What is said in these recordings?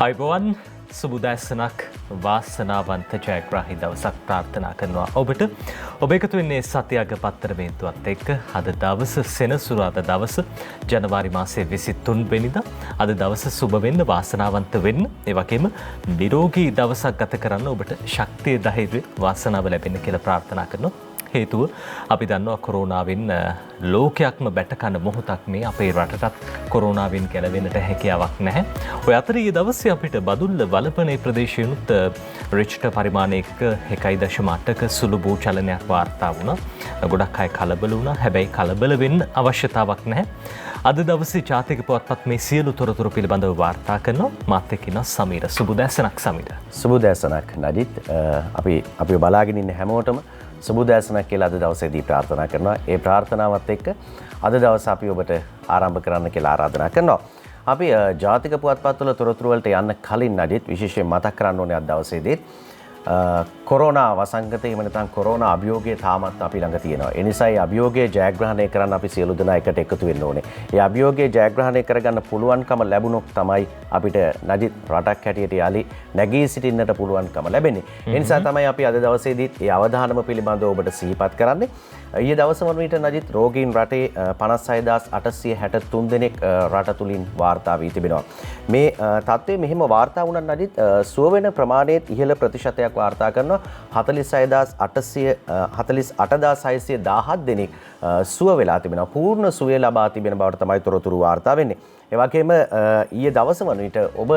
අයිබෝවන් සුබුදැස්සනක් වාසනාවන්ත ජයග්‍රාහි දවසක් ප්‍රාර්ථනා කරනවා ඔබට. ඔබ එකතු වෙන්නේ සතියග පත්තර බේන්තුවත් එක්ක අද දවස සෙනසුරාදා දවස ජනවාරි මාසයේ 23 වෙනිදා අද දවස සුබ වෙන්න වාසනාවන්ත වෙන්න ඒ වගේම නිරෝගී දවසක් ගත කරන්න ඔබට ශක්තිය ධෛර්යය වාසනාව ලැබෙන්න කියලා ප්‍රාර්ථනා කරනවා. හේතුව අපි දන්නවා කොරෝනාවෙන් ලෝකයක්ම බැටකන මොහොතක් මේ අපේ රටටත් කොරෝනාවෙන් ගැලවෙන්නට හැකියාවක් නැහැ. ඔය අතරේ දවසේ අපිට බදුල්ල වලපනේ ප්‍රදේශයනුත් රිච්ටර් පරිමාණයක 1.8ක සුළු භූචලනයක් වාර්තා වුණා. ගොඩක් අය කලබල වුණා. හැබැයි කලබල වෙන්න අවශ්‍යතාවක් නැහැ. අද දවසේ ජාතික පුවත්පත් මේ සියලු තොරතුරු පිළිබඳව වාර්තා කරනවා. මාත් එක්ක ඉන්න සමීර. සුබුදැසනක් සමීර. සුබුදැසනක් නඩිත්. අපි බලාගෙන ඉන්න හැමෝටම සුබුදැසනක් කියලා අද දවසේදී ප්‍රාර්ථනා කරනවා. ඒ ප්‍රාර්ථනාවත් එක්ක අද දවස අපි ඔබට ආරම්භ කරන්න කියලා ආරාධනා කරනවා. අපි ජාතික පුවත්පත්වල තොරතුරු වලට යන්න කලින් නඩිත් විශේෂයෙන් මතක් කරන්න ඕනේ අද දවසේදී කොරෝනා වසංගතය එහෙම නැත්නම් කොරෝනා අභියෝගය තාමත් අපි ළඟ තියෙනවා. ඒ නිසා ඒ අභියෝගය ජයග්‍රහණය කරන්න අපි සියලු දෙනා එකට එකතු වෙන්න ඕනේ. ඒ අභියෝගය ජයග්‍රහණය කරගන්න පුළුවන්කම ලැබුණොත් තමයි අපිට නජිත් රටක් හැටියට යාලි නැගී සිටින්නට පුළුවන්කම ලැබෙන්නේ. ඒ නිසා තමයි අපි අද දවසේදීත් ඒ අවධානම පිළිබඳව ඔබට සිහිපත් කරන්නේ. ඊයේ දවස වන විට නජිත් රෝගීන් රටේ 56863 දෙනෙක් රට තුලින් වාර්තා වී තිබෙනවා. මේ තත්ත්වය මෙහිම වාර්තා වුණත් නජිත් සුව වෙන ප්‍රමාණයත් ඉහළ ප්‍රතිශතයක් වාර්තා කරනවා. 48617 දෙනෙක් සුව වෙලා තිබෙනවා. පූර්ණ සුවය ලබා තිබෙන බවට තමයි තොරතුරු වාර්තා වෙන්නේ. ඒ වගේම ඊයේ දවස වන විට ඔබ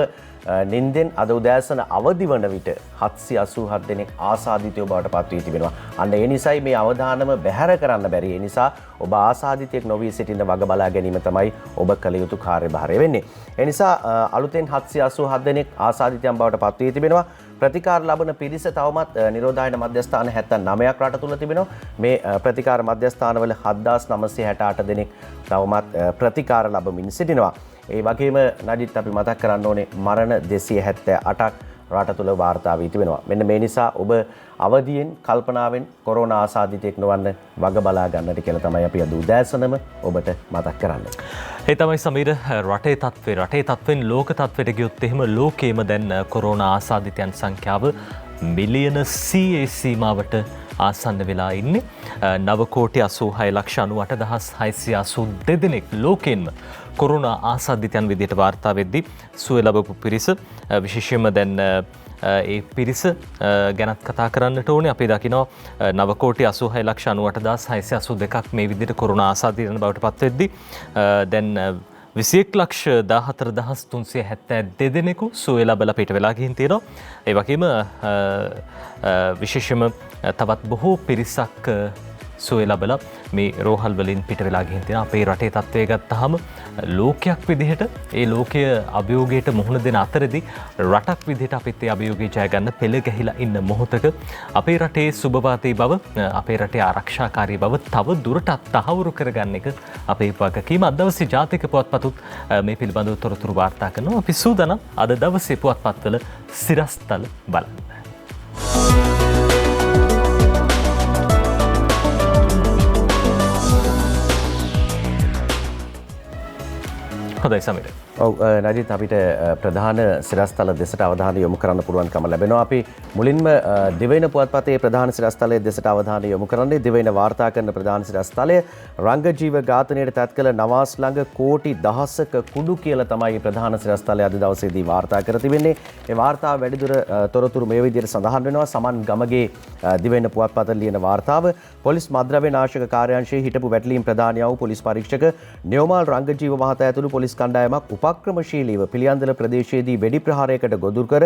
නින්දෙන් අද උදෑසන අවදි වන විට 787 දෙනෙක් ආසාදිතයෝ බවට පත් වී තිබෙනවා. අන්න ඒ නිසයි මේ අවධානම බැහැර කරන්න බැරි. ඒ නිසා ඔබ ආසාදිතයෙක් නොවී සිටින්න වග බලා ගැනීම තමයි ඔබ කළ යුතු කාර්යභාරය වෙන්නේ. ඒ නිසා අලුතෙන් 787 දෙනෙක් ආසාදිතයන් බවට පත් වී තිබෙනවා. ප්‍රතිකාර ලබන පිරිස තවමත් නිරෝධායන මධ්‍යස්ථාන 79ක් රට තුල තිබෙනවා. මේ ප්‍රතිකාර මධ්‍යස්ථානවල 7968 දෙනෙක් තවමත් ප්‍රතිකාර ලබමින් සිටිනවා. ඒ වගේම නඩිත් අපි මතක් කරන්න ඕනේ මරණ 278ක් රට තුල වාර්තා වී තිබෙනවා. මෙන්න මේ නිසා ඔබ අවදියෙන් කල්පනාවෙන් කොරෝනා ආසාදිතයෙක් නොවන්න වග බලා ගන්නට කියලා තමයි අපි අද උදෑසනම ඔබට මතක් කරන්නේ. ඒ තමයි සමීර රටේ තත්ත්වෙන් ලෝක තත්ත්වයට ගියොත් එහෙම ලෝකයේම දැන් කොරෝනා ආසාදිතයන් සංඛ්‍යාව මිලියන 100 සීමාවට ආසන්න වෙලා ඉන්නේ. 9,86,98,682 දෙනෙක් ලෝකෙන්ම කොරෝනා ආසාදිතයන් විදිහට වාර්තා වෙද්දී සුවය ලැබපු පිරිස විශේෂයෙන්ම දැන් ඒ පිරිස ගැනත් කතා කරන්නට ඕනේ. අපි දකිනවා 9,86,98,682ක් මේ විදිහට කොරෝනා ආසාදිතයන් බවට පත් වෙද්දී දැන් 21,14,372 දෙනෙකු සුවය ලැබලා පිට වෙලා ගිහින් තියෙනවා. ඒ වගේම විශේෂයෙන්ම තවත් බොහෝ පිරිසක් සුවය ලැබලා මේ රෝහල් වලින් පිට වෙලා ගිහින් තියෙනවා. අපේ රටේ තත්ත්වය ගත්තාම ලෝකයක් විදිහට ඒ ලෝකයේ අභියෝගයට මුහුණ දෙන අතරදී රටක් විදිහට අපිත් ඒ අභියෝගය ජය ගන්න පෙළ ගැහිලා ඉන්න මොහොතක අපේ රටේ සුබවාදී බව අපේ රටේ ආරක්ෂාකාරී බව තව දුරටත් තහවුරු කරගන්න එක අපේ වගකීම. අද දවසේ ජාතික පුවත්පතුත් මේ පිළිබඳව තොරතුරු වාර්තා කරනවා. අපි සූදානම් අද දවසේ පුවත්පත්වල සිරස්තල බලන්න. හොඳයි සමීර. ඔව් නජිත් අපිට ප්‍රධාන සිරස්තල දෙසට අවධානය යොමු කරන්න පුළුවන්කම ලැබෙනවා. අපි මුලින්ම දිවයින පුවත්පතේ ප්‍රධාන සිරස්තලයේ දෙසට අවධානය යොමු කරන්නේ දිවයින වාර්තා කරන ප්‍රධාන සිරස්තලය රංගජීව ඝාතනයට තත් කළ නවාස් ළඟ කෝටි 10ක කුඩු කියලා තමයි ප්‍රධාන සිරස්තලය අද දවසේදී වාර්තා කර තිබෙන්නේ. ඒ වාර්තාව වැඩිදුර තොරතුරු මේ විදිහට සඳහන් වෙනවා. සමන් ගමගේ දිවයින පුවත්පත ලියන වාර්තාව පොලිස් මද්‍රව්‍ය නාශක කාර්යාංශයේ හිටපු වැටලීම් ප්‍රධානියා වූ පොලිස් පරීක්ෂක නියෝමාල් රංගජීව මහතා ඇතුළු පොලිස් කණ්ඩායමක් උපක්‍රමශීලීව පිළියන්දල ප්‍රදේශයේදී වෙඩි ප්‍රහාරයකට ගොදුරු කර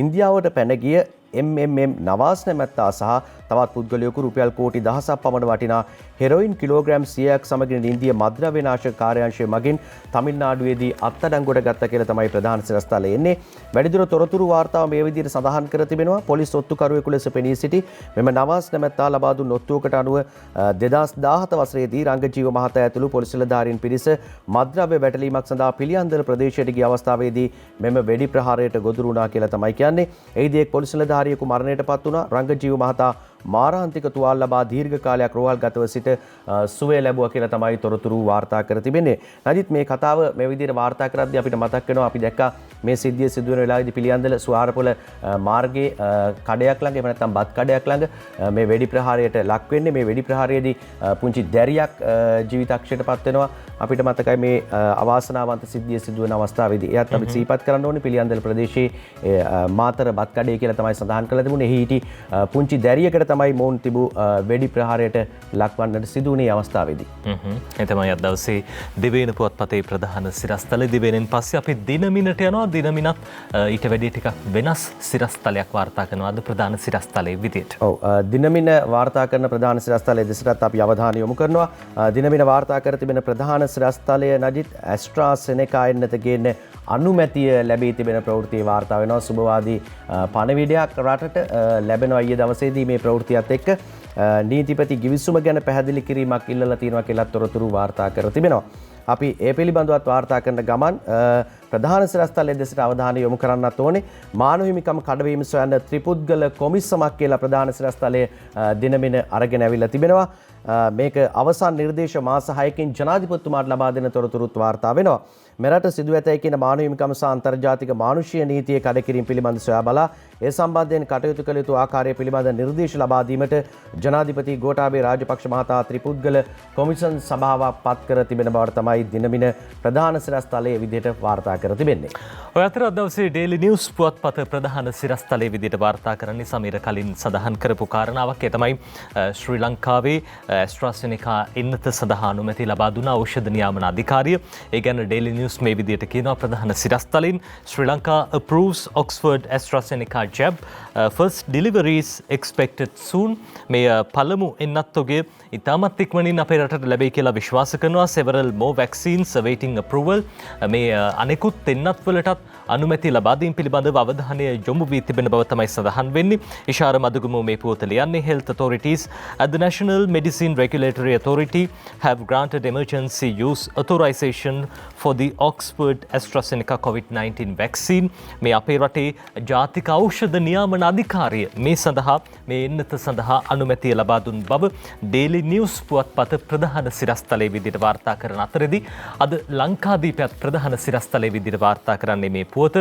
ඉන්දියාවට පැන ගිය MMM නවාස් නැමැත්තා සහ තවත් පුද්ගලයෙකු රුපියල් කෝටි 10ක් පමණ වටිනා හෙරොයින් කිලෝග්‍රෑම් 100ක් සමගින් ඉන්දිය මද්‍රව්‍ය නාශක කාර්යාංශය මගින් තමිල්නාඩුවේදී අත්අඩංගුවට ගත්ත කියලා තමයි ප්‍රධාන සිරස්තලයේ එන්නේ. වැඩිදුර තොරතුරු වාර්තාව මේ විදිහට සඳහන් කර තිබෙනවා. පොලිස් ඔත්තුකරුවෙකු ලෙස පෙනී සිටි මෙම නවාස් නැමැත්තා ලබා දුන් ඔත්තුවකට අනුව 2017 වසරේදී රංගජීව මහතා ඇතුළු පොලිස් නිලධාරීන් පිරිස මද්‍රව්‍ය වැටලීමක් සඳහා පිළියන්දල ප්‍රදේශයට ගිය අවස්ථාවේදී මෙම වෙඩි ප්‍රහාරයට ගොදුරු වුණා කියලා තමයි කියන්නේ. එහිදී එක් පොලිස් නිලධාරීන් නිලධාරියෙකු මරණයට පත් වුණා. රංගජීව මහතා මාරාන්තික තුවාල ලබා දීර්ඝ කාලයක් රෝහල්ගතව සිට සුවය ලැබුවා කියලා තමයි තොරතුරු වාර්තා කර තිබෙන්නේ. නජිත් මේ කතාව මේ විදිහට වාර්තා කරද්දී අපිට මතක් වෙනවා අපි දැක්කා මේ සිද්ධිය සිදු වෙන වෙලාවේදී පිළියන්දල සුවාරපොළ මාර්ගයේ කඩයක් ළඟ එහෙම නැත්නම් බත් කඩයක් ළඟ මේ වෙඩි ප්‍රහාරයට ලක් වෙන්නේ. මේ වෙඩි ප්‍රහාරයේදී පුංචි දැරියක් ජීවිතක්ෂයට පත් වෙනවා. අපිට මතකයි මේ අවාසනාවන්ත සිද්ධිය සිදු වෙන අවස්ථාවේදී එයත් අපි සිහිපත් කරන්න ඕනේ. පිළියන්දල ප්‍රදේශයේ මාතර බත් කඩේ කියලා තමයි සඳහන් කරලා තිබුණේ. එහි හිටි පුංචි දැරියකට තමයි මොවුන් තිබූ වෙඩි ප්‍රහාරයට ලක්වන්නට සිදු වුණේ අවස්ථාවේදී. එතමයි අද දවසේ දිවයින පුවත්පතේ ප්‍රධාන සිරස්තල. දිවයිනෙන් පස්සේ අපි දිනමිනට යනවා. දිනමිනත් ඊට වැඩි ටිකක් වෙනස් සිරස්තලයක් වාර්තා කරනවා අද ප්‍රධාන සිරස්තලයේ විදියට. ඔව් දිනමින වාර්තා කරන ප්‍රධාන සිරස්තලයේ දෙසටත් අපි අවධානය යොමු කරනවා. දිනමින වාර්තා කර තිබෙන ප්‍රධාන සිරස්තලය නජිත් ඇස්ට්‍රාසෙනෙකා එන්නත ගේන්න අනුමැතිය ලැබී තිබෙන ප්‍රවෘත්තියේ වාර්තා වෙනවා. සුබවාදී පණවිඩයක් රටට ලැබෙනවා ඊයේ දවසේදී මේ ප්‍රවෘත්තියත් එක්ක නීතිපති ගිවිසුම ගැන පැහැදිලි කිරීමක් ඉල්ලලා තියෙනවා කියලා තොරතුරු වාර්තා කර තිබෙනවා. අපි ඒ පිළිබඳවත් වාර්තා කරන ගමන් ප්‍රධාන සිරස්තලයේ දෙසට අවධානය යොමු කරන්නත් ඕනේ. මානව හිමිකම් කඩවීම සොයන ත්‍රිපුද්ගල කොමිසමක් කියලා ප්‍රධාන සිරස්තලයේ දිනමින අරගෙන ඇවිල්ලා තිබෙනවා. මේක අවසන් නිර්දේශ මාස 6කින් ජනාධිපතිතුමාට ලබා දෙන තොරතුරුත් වාර්තා වෙනවා. මෙරට සිදු ඇතැයි කියන මානව හිමිකම් සහ අන්තර්ජාතික මානුෂීය නීතියේ කඩකිරීම පිළිබඳ සොයා බලා ඒ සම්බන්ධයෙන් කටයුතු කළ යුතු ආකාරය පිළිබඳ නිර්දේශ ලබා දීමට ජනාධිපති ගෝඨාභය රාජපක්ෂ මහතා ත්‍රිපුද්ගල කොමිෂන් සභාවක් පත් කර තිබෙන බවට තමයි දිනමින ප්‍රධාන සිරස්තලයේ විදිහට වාර්තා කර තිබෙන්නේ. ඔය අතර අද දවසේ ඩේලි නිවුස් පුවත්පත ප්‍රධාන සිරස්තලයේ විදිහට වාර්තා කරන්නේ සමීර කලින් සඳහන් කරපු කාරණාවක්. ඒ තමයි ශ්‍රී ලංකාවේ ඇස්ට්‍රාසෙනෙකා එන්නත සඳහා අනුමැතිය ලබා දුන ඖෂධ නියාමන අධිකාරිය. ඒ ගැන ඩේලි නිවුස් මේ විදිහට කියනවා ප්‍රධාන සිරස්තලින් ශ්‍රී Lanka approves Oxford AstraZeneca jab first deliveries expected soon. මේ පළමු එන්නත්තුගේ ඉතාමත් ඉක්මනින් අපේ රටට ලැබෙයි කියලා විශ්වාස කරනවා. several more vaccines awaiting approval. මේ අනෙකුත් එන්නත් වලටත් අනුමැතිය ලබා දීම පිළිබඳව අවධානය යොමු වී තිබෙන බව තමයි සඳහන් වෙන්නේ. ඉෂාර මදුගම මේ පුවත ලියන්නේ health authorities at the National Medicine Regulatory Authority have granted emergency use authorization for the Oxford AstraZeneca COVID-19 vaccine. මේ අපේ රටේ ජාතික ඖෂධ නියාමන අධිකාරිය මේ සඳහා මේ එන්නත සඳහා අනුමැතිය ලබා දුන් බව ඩේලි නිවුස් පුවත්පත ප්‍රධාන සිරස්තලයේ විදිහට වාර්තා කරන අතරදී අද ලංකාදීපයත් ප්‍රධාන සිරස්තලයේ විදිහට වාර්තා කරන්නේ මේ පුවත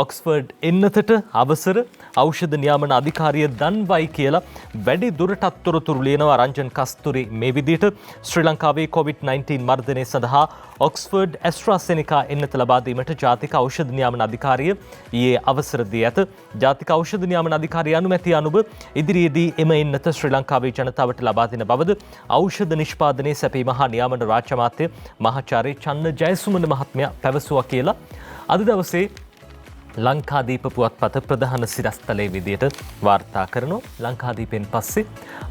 ඔක්ස්ෆර්ඩ් එන්නතට අවසර ඖෂධ නියාමන අධිකාරිය දන්වයි කියලා වැඩි දුරටත් තොරතුරු ලියනවා රංජන් කස්තුරි මේ විදිහට. ශ්‍රී ලංකාවේ COVID-19 මර්ධනය සඳහා ඔක්ස්ෆර්ඩ් AstraZeneca එන්නත ලබා දීමට ජාතික ඖෂධ නියාමන අධිකාරිය ඊයේ අවසර දී ඇත. ජාතික ඖෂධ නියාමන අධිකාරිය අනුමැතිය අනුව ඉදිරියේදී එම එන්නත ශ්‍රී ලංකාවේ ජනතාවට ලබා දෙන බවද ඖෂධ නිෂ්පාදනයේ සැපීම හා නියාමන රාජ්‍ය අමාත්‍ය මහාචාර්ය චන්න ජයසුමන මහත්මයා පැවසුවා කියලා අද දවසේ ලංකාදීප පුවත්පත ප්‍රධාන සිරස්තලයේ විදියට වාර්තා කරනවා. ලංකාදීපෙන් පස්සේ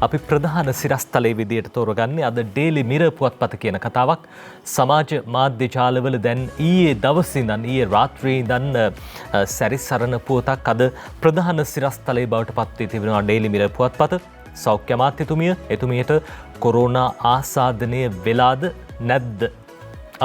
අපි ප්‍රධාන සිරස්තලයේ විදියට තෝරගන්නේ අද ඩේලි මිරර් පුවත්පත කියන කතාවක්. සමාජ මාධ්‍ය ජාලවල දැන් ඊයේ දවසේ ඉඳන් ඊයේ රාත්‍රියේ ඉඳන් සැරිසරන පුවතක් අද ප්‍රධාන සිරස්තලයේ බවට පත් වී තිබෙනවා ඩේලි මිරර් පුවත්පත. සෞඛ්‍ය අමාත්‍යතුමිය එතුමියට කොරෝනා ආසාදනය වෙලාද නැද්ද?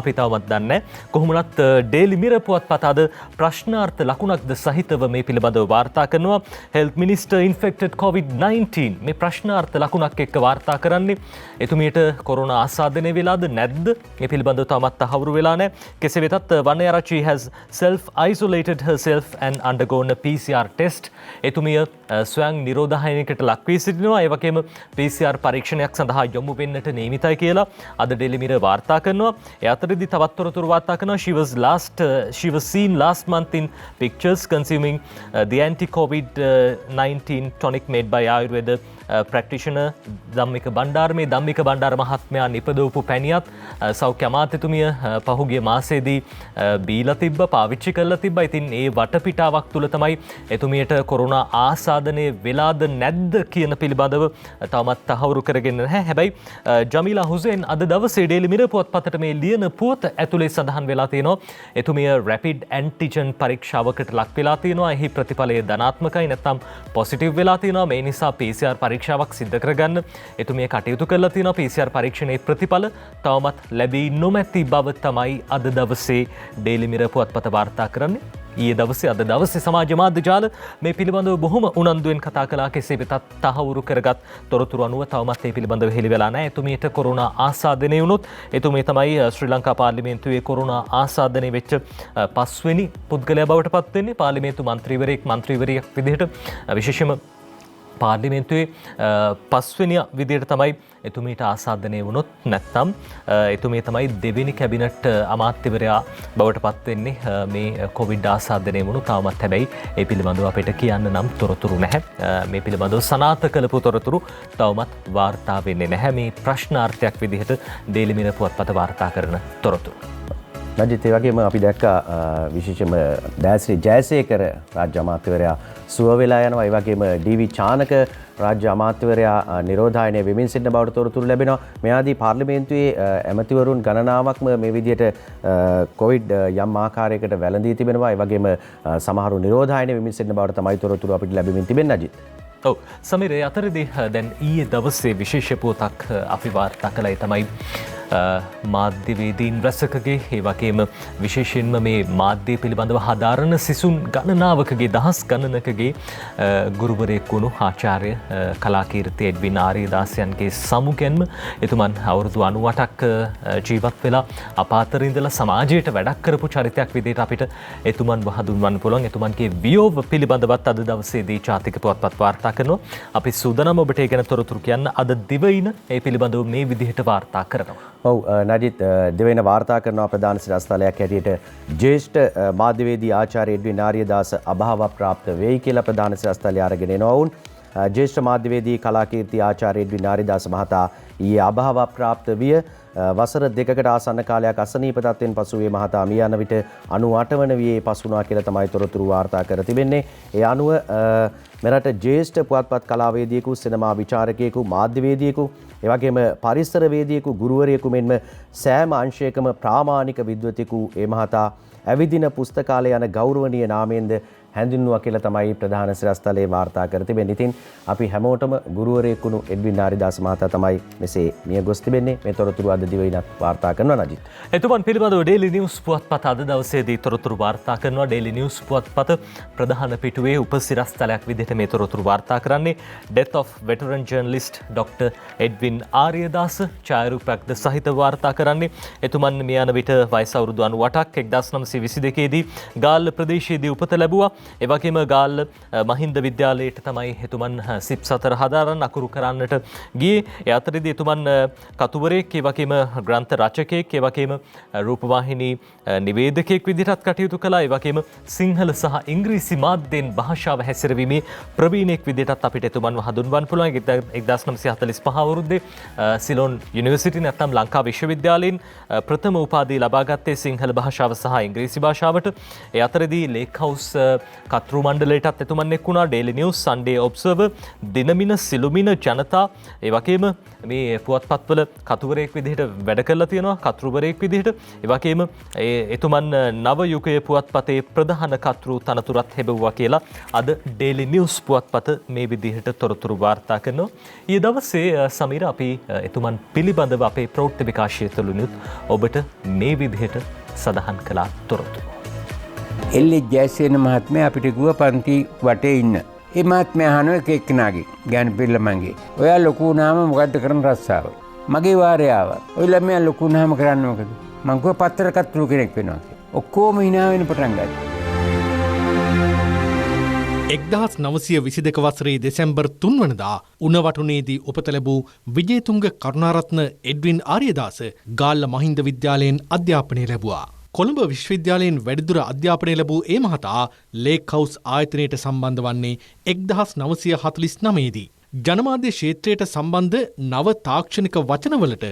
අපි තවමත් දන්නේ කොහොමවත් ඩේලි මිරර් පුවත්පත අද ප්‍රශ්නාර්ථ ලකුණක්ද සහිතව මේ පිළිබඳව වාර්තා කරනවා. හෙල්ත් මිනිස්ටර් ඉන්ෆෙක්ටඩ් COVID-19 මේ ප්‍රශ්නාර්ථ ලකුණක් එක්ක වාර්තා කරන්නේ. එතුමියට කොරෝනා ආසාදනය වෙලාද නැද්ද? මේ පිළිබඳව තවමත් තහවුරු වෙලා නැහැ. කෙසේ වෙතත් වනයාරච්චි has self isolated herself and undergone a PCR test. එතුමිය ස්වයං නිරෝධායනයකට ලක් වී සිටිනවා. ඒ වගේම PCR පරීක්ෂණයක් සඳහා යොමු වෙන්නට නියමිතයි කියලා අද ඩේලි මිරර් වාර්තා කරනවා. අතරදී තවත් තොරතුරු වාර්තා කරනවා. She was seen last month in pictures consuming the anti-COVID-19 tonic made by Ayurveda practitioner Dhammika Bandara. මේ ධම්මික බණ්ඩාර මහත්මයා නිපදවපු පැණියත් සෞඛ්‍ය අමාත්‍යතුමිය පහුගිය මාසයේදී බීලා තිබ්බා, පාවිච්චි කරලා තිබ්බා. ඉතින් ඒ වටපිටාවක් තුල තමයි එතුමියට කොරෝනා ආසාදනය වෙලාද නැද්ද කියන පිළිබඳව තවමත් තහවුරු කරගෙන නැහැ. හැබැයි ජමීලා හුසේන් අද දවසේ ඩේලි මිරර් පුවත්පතට මේ ලියන පුවත ඇතුලේ සඳහන් වෙලා තියෙනවා. එතුමිය රැපිඩ් ඇන්ටිජන් පරීක්ෂාවකට ලක් වෙලා තියෙනවා. එහි ප්‍රතිඵලය ධනාත්මකයි නැත්නම් පොසිටිව් වෙලා තියෙනවා. මේ නිසා PCR පරීක්ෂාවක් සිද්ධ කරගන්න එතුමිය කටයුතු කරලා තියෙනවා. PCR පරීක්ෂණයේ ප්‍රතිඵල තවමත් ලැබී නොමැති බව තමයි අද දවසේ ඩේලි මිරර් පුවත්පත වාර්තා කරන්නේ. ඊයේ දවසේ අද දවසේ සමාජ මාධ්‍ය ජාල මේ පිළිබඳව බොහොම උනන්දුවෙන් කතා කළා. කෙසේ වෙතත් තහවුරු කරගත් තොරතුරු අනුව තවමත් මේ පිළිබඳව හෙළි වෙලා නැහැ. එතුමියට කොරෝනා ආසාදනය වුණොත් එතුමිය තමයි ශ්‍රී ලංකා පාර්ලිමේන්තුවේ කොරෝනා ආසාදනය වෙච්ච පස්වෙනි පුද්ගලයා බවට පත් වෙන්නේ. පාර්ලිමේන්තු මන්ත්‍රීවරියක් විදිහට විශේෂම පාර්ලිමේන්තුවේ පස්වෙනි විදිහට තමයි එතුමීට ආසාදනය වුණොත් නැත්නම් එතුමිය තමයි දෙවෙනි කැබිනට් අමාත්‍යවරයා බවට පත් වෙන්නේ මේ කොවිඩ් ආසාදනය වුණු. තවමත් හැබැයි ඒ පිළිබඳව අපිට කියන්න නම් තොරතුරු නැහැ. මේ පිළිබඳව සනාථ කළපු තොරතුරු තවමත් වාර්තා වෙන්නේ නැහැ. මේ ප්‍රශ්නාර්ථයක් විදිහට ඩේලි මිරර් පුවත්පත වාර්තා කරන තොරතුරු. නජිත්, ඒ වගේම අපි දැක්කා විශේෂම දෑස්රි ජයසේකර රාජ්‍ය අමාත්‍යවරයා සුව වෙලා යනවා. ඒ වගේම ඩී.වී. චානක රාජ්‍ය අමාත්‍යවරයා නිරෝධායනය වෙමින් සිටින බවට තොරතුරු ලැබෙනවා. මේ ආදී පාර්ලිමේන්තුවේ ඇමතිවරුන් ගණනාවක්ම මේ විදිහට කොවිඩ් යම් ආකාරයකට වැළඳී තිබෙනවා. ඒ වගේම සමහරු නිරෝධායනය වෙමින් සිටින බවට තමයි තොරතුරු අපිට ලැබෙමින් තිබෙන්නේ. නජිත්. ඔව් සමීර, අතරදී දැන් ඊයේ දවසේ විශේෂ පුවතක් අපි වාර්තා කළේ තමයි මාධ්‍යවේදීන් රැසකගේ, ඒ වගේම විශේෂයෙන්ම මේ මාධ්‍ය පිළිබඳව හදාරන සිසුන් ගණනාවකගේ, දහස් ගණනකගේ ගුරුවරයෙක් වුණු ආචාර්ය කලාකීර්ති එඩ්වින් ආරියදාසයන්ගේ සමුගෙන්ම එතුමන් අවුරුදු 98ක් ජීවත් වෙලා අපාතර ඉඳලා සමාජයට වැඩක් කරපු චරිතයක් විදිහට අපිට එතුමන්ව හඳුන්වන්න පුළුවන්. එතුමන්ගේ වියෝව පිළිබඳවත් අද දවසේදී ජාතික පුවත්පත් වාර්තා කරනවා. අපි සූදානම් ඔබට ඒ ගැන තොරතුරු කියන්න. අද දිවයින ඒ පිළිබඳව මේ විදිහට වාර්තා කරනවා. ඔව් නජිත්, දෙවෙන වාර්තා කරනවා ප්‍රධාන සිරස්තලයක් හැටියට ජ්‍යෙෂ්ඨ මාධ්‍යවේදී ආචාර්ය එඩ්වින් ආරියදාස අභාව ප්‍රාප්ත වෙයි කියලා ප්‍රධාන සිරස්තලය අරගෙන එනවා. වුන් ජ්‍යෙෂ්ඨ මාධ්‍යවේදී කලාකීර්ති ආචාර්ය එඩ්වින් ආරියදාස මහතා ඊයේ අභාව ප්‍රාප්ත විය. වසර 2කට ආසන්න කාලයක් අසනීප තත්ත්වෙන් පසු මේ මහතා මිය යන විට 98 වන වියේ පසු වුණා කියලා තමයි තොරතුරු වාර්තා කර තිබෙන්නේ. ඒ අනුව මෙරට ජ්‍යෙෂ්ඨ පුවත්පත් කලාවේදියෙකු, සිනමා විචාරකයෙකු, මාධ්‍යවේදියෙකු, එවැගේම පරිසරවේදියෙකු, ගුරුවරයෙකු මෙන්ම සෑම අංශයකම ප්‍රාමාණික විද්වතෙකු ඒ මහතා ඇවිදින පුස්තකාලය යන ගෞරවනීය නාමයෙන්ද හැඳින්වුවා කියලා තමයි ප්‍රධාන සිරස්තලයේ වාර්තා කර තිබෙන්නේ. ඉතින් අපි හැමෝටම ගුරුවරයෙක් වුණු එඩ්වින් ආරියදාස මහතා තමයි මෙසේ මිය ගොස් තිබෙන්නේ. මේ තොරතුරු අද දිවයිනත් වාර්තා කරනවා. නජිත්, එතුමන් පිළිබඳව ඩේලි නිවුස් පුවත්පත අද දවසේදී තොරතුරු වාර්තා කරනවා. ඩේලි නිවුස් පුවත්පත ප්‍රධාන පිටුවේ උපසිරස්තලයක් විදිහට මේ තොරතුරු වාර්තා කරන්නේ death of veteran journalist doctor Edwin Ariyadasa ඡායාරූපයක්ද සහිත වාර්තා කරන්නේ. එතුමන් මිය යන විට වයස අවුරුදු 98ක් 1922 දී ගාල්ල ප්‍රදේශයේදී උපත ලැබුවා. ඒ වගේම ගාල්ල මහින්ද විද්‍යාලයට තමයි එතුමන් සිප් 4 හදාරන් අකුරු කරන්නට ගියේ. ඒ අතරදී එතුමන් කතුවරයෙක්, ඒ වගේම ග්‍රන්ථ රචකයෙක්, ඒ වගේම රූපවාහිනී නිවේදකයෙක් විදිහටත් කටයුතු කළා. ඒ වගේම සිංහල සහ ඉංග්‍රීසි මාධ්‍යයෙන් භාෂාව හැසිරවීමේ ප්‍රවීණයෙක් විදිහටත් අපිට එතුමන්ව හඳුන්වන්න පුළුවන්. 1945 අවුරුද්දේ සිලෝන් යුනිවර්සිටි නැත්නම් ලංකා විශ්වවිද්‍යාලයෙන් ප්‍රථම උපාධිය ලබා ගත්තේ සිංහල භාෂාව සහ ඉංග්‍රීසි භාෂාවට. ඒ අතරදී ලේක් හවුස් කතෘ මණ්ඩලයටත් එතුමන් එක් වුණා. Daily News, Sunday Observer, Dinamina, Silumina, Janatha, ඒ වගේම මේ පුවත්පත්වල කතුවරයෙක් විදිහට වැඩ කරලා තියෙනවා, කතෘවරයෙක් විදිහට. ඒ වගේම එතුමන් නව යුගයේ පුවත්පතේ ප්‍රධාන කතෘ තනතුරත් ලැබුවා කියලා අද ඩේලි නිවුස් පුවත්පත මේ විදිහට තොරතුරු වාර්තා කරනවා. ඊයේ දවසේ සමීර අපි එතුමන් පිළිබඳව අපේ ප්‍රවෘත්ති විකාශය තුළිනුත් ඔබට මේ විදිහට සඳහන් කළා තොරතුරු. එල්.එච්. ජයසේන මහත්මයා අපිට ගුව පන්ති වටේ ඉන්න. ඒ මහත්මයා අහනවා එක එක්කෙනාගේ ගෑනු පිරිළමන්ගේ, ඔයා ලොකු වුණාම මොකද්ද කරන්න රස්සාව? මගේ වාරය ආවා. ඔය ළමයා ලොකු වුණාම කරන්න මොකද? මං කිව්වා පත්තර කතෘ කෙනෙක් වෙනවා කියලා. ඔක්කොම hina වෙන්න පටන් ගත්තා. 1922 වසරේ දෙසැම්බර් 3 වනදා උණවටුනේදී උපත ලැබූ විජේතුංග කරුණාරත්න එඩ්වින් ආරියදාස ගාල්ල මහින්ද විද්‍යාලයෙන් අධ්‍යාපනය ලැබුවා. කොළඹ විශ්වවිද්‍යාලයෙන් වැඩිදුර අධ්‍යාපනය ලැබූ ඒ මහතා ලේක් හවුස් ආයතනයට සම්බන්ධ වන්නේ 1949 දී. ජනමාධ්‍ය ක්ෂේත්‍රයට සම්බන්ධ නව තාක්ෂණික වචනවලට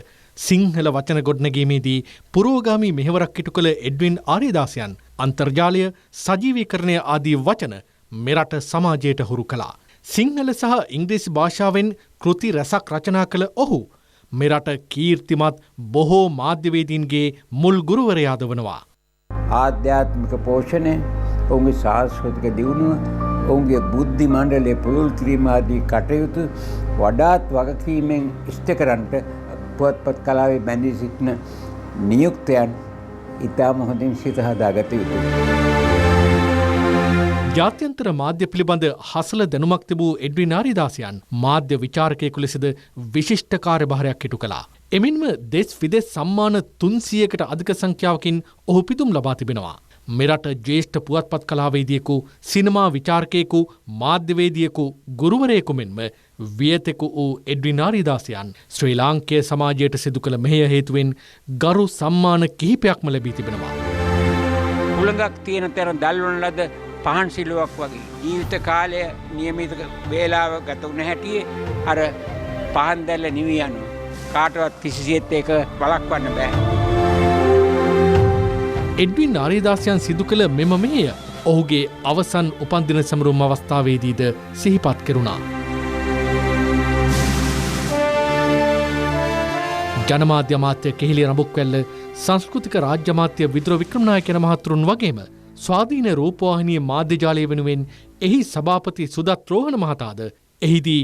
සිංහල වචන ගොඩනැගීමේදී පුරෝගාමී මෙහෙවරක් ඉටු කළ එඩ්වින් ආරියදාසයන් අන්තර්ජාලය, සජීවීකරණය ආදී වචන මෙරට සමාජයට හුරු කළා. සිංහල සහ ඉංග්‍රීසි භාෂාවෙන් කෘති රැසක් රචනා කළ ඔහු මෙරට කීර්තිමත් බොහෝ මාධ්‍යවේදීන්ගේ මුල් ගුරුවරයාද වනවා. ආධ්‍යාත්මික පෝෂණය, ඔවුන්ගේ සාංස්කෘතික දියුණුව, ඔවුන්ගේ බුද්ධි මණ්ඩලයේ පුළුල් කිරීම ආදී කටයුතු වඩාත් වගකීමෙන් ඉෂ්ට කරන්නට පුවත්පත් කලාවේ බැඳී සිටින නියුක්තයන් ඉතාම හොඳින් සිත හදාගත යුතුයි. ජාත්‍යන්තර මාධ්‍ය පිළිබඳ හසල දැනුමක් තිබූ එඩ්වින් ආරිදාසයන් මාධ්‍ය විචාරකයෙකු ලෙසද විශිෂ්ට කාර්යභාරයක් ඉටු කළා. එමෙන්ම දෙස් විදෙස් සම්මාන 300කට අධික සංඛ්‍යාවකින් ඔහු පිදුම් ලබා තිබෙනවා. මෙරට ජ්‍යෙෂ්ඨ පුවත්පත් කලාවේදියෙකු, සිනමා විචාරකයෙකු, මාධ්‍යවේදියෙකු, ගුරුවරයෙකු මෙන්ම වියතෙකු වූ එඩ්වින් ආරිදාසයන් ශ්‍රී ලාංකේය සමාජයට සිදු කළ මෙහෙය හේතුවෙන් ගරු සම්මාන කිහිපයක්ම ලැබී තිබෙනවා. හුළඟක් තියෙන තැන දැල්වන ලද පහන් සිලුවක් වගේ ජීවිත කාලය නියමිත වේලාව ගත වුණ හැටියේ අර පහන් දැල්ල නිවී යනවා. කාටවත් කිසිසේත් ඒක වළක්වන්න බෑ. එඩ්වින් ආරිදාසයන් සිදු කළ මෙම මෙහෙය ඔහුගේ අවසන් උපන්දින සැමරුම් අවස්ථාවේදීද සිහිපත් කෙරුණා. ජනමාධ්‍ය අමාත්‍ය කෙහිලි රඹුක්වැල්ල, සංස්කෘතික රාජ්‍ය අමාත්‍ය විදුර වික්‍රමනායක යන මහතුරුන් වගේම ස්වාධීන රූපවාහිනී මාධ්‍ය ජාලය වෙනුවෙන් එහි සභාපති සුදත් රෝහණ මහතාද එහිදී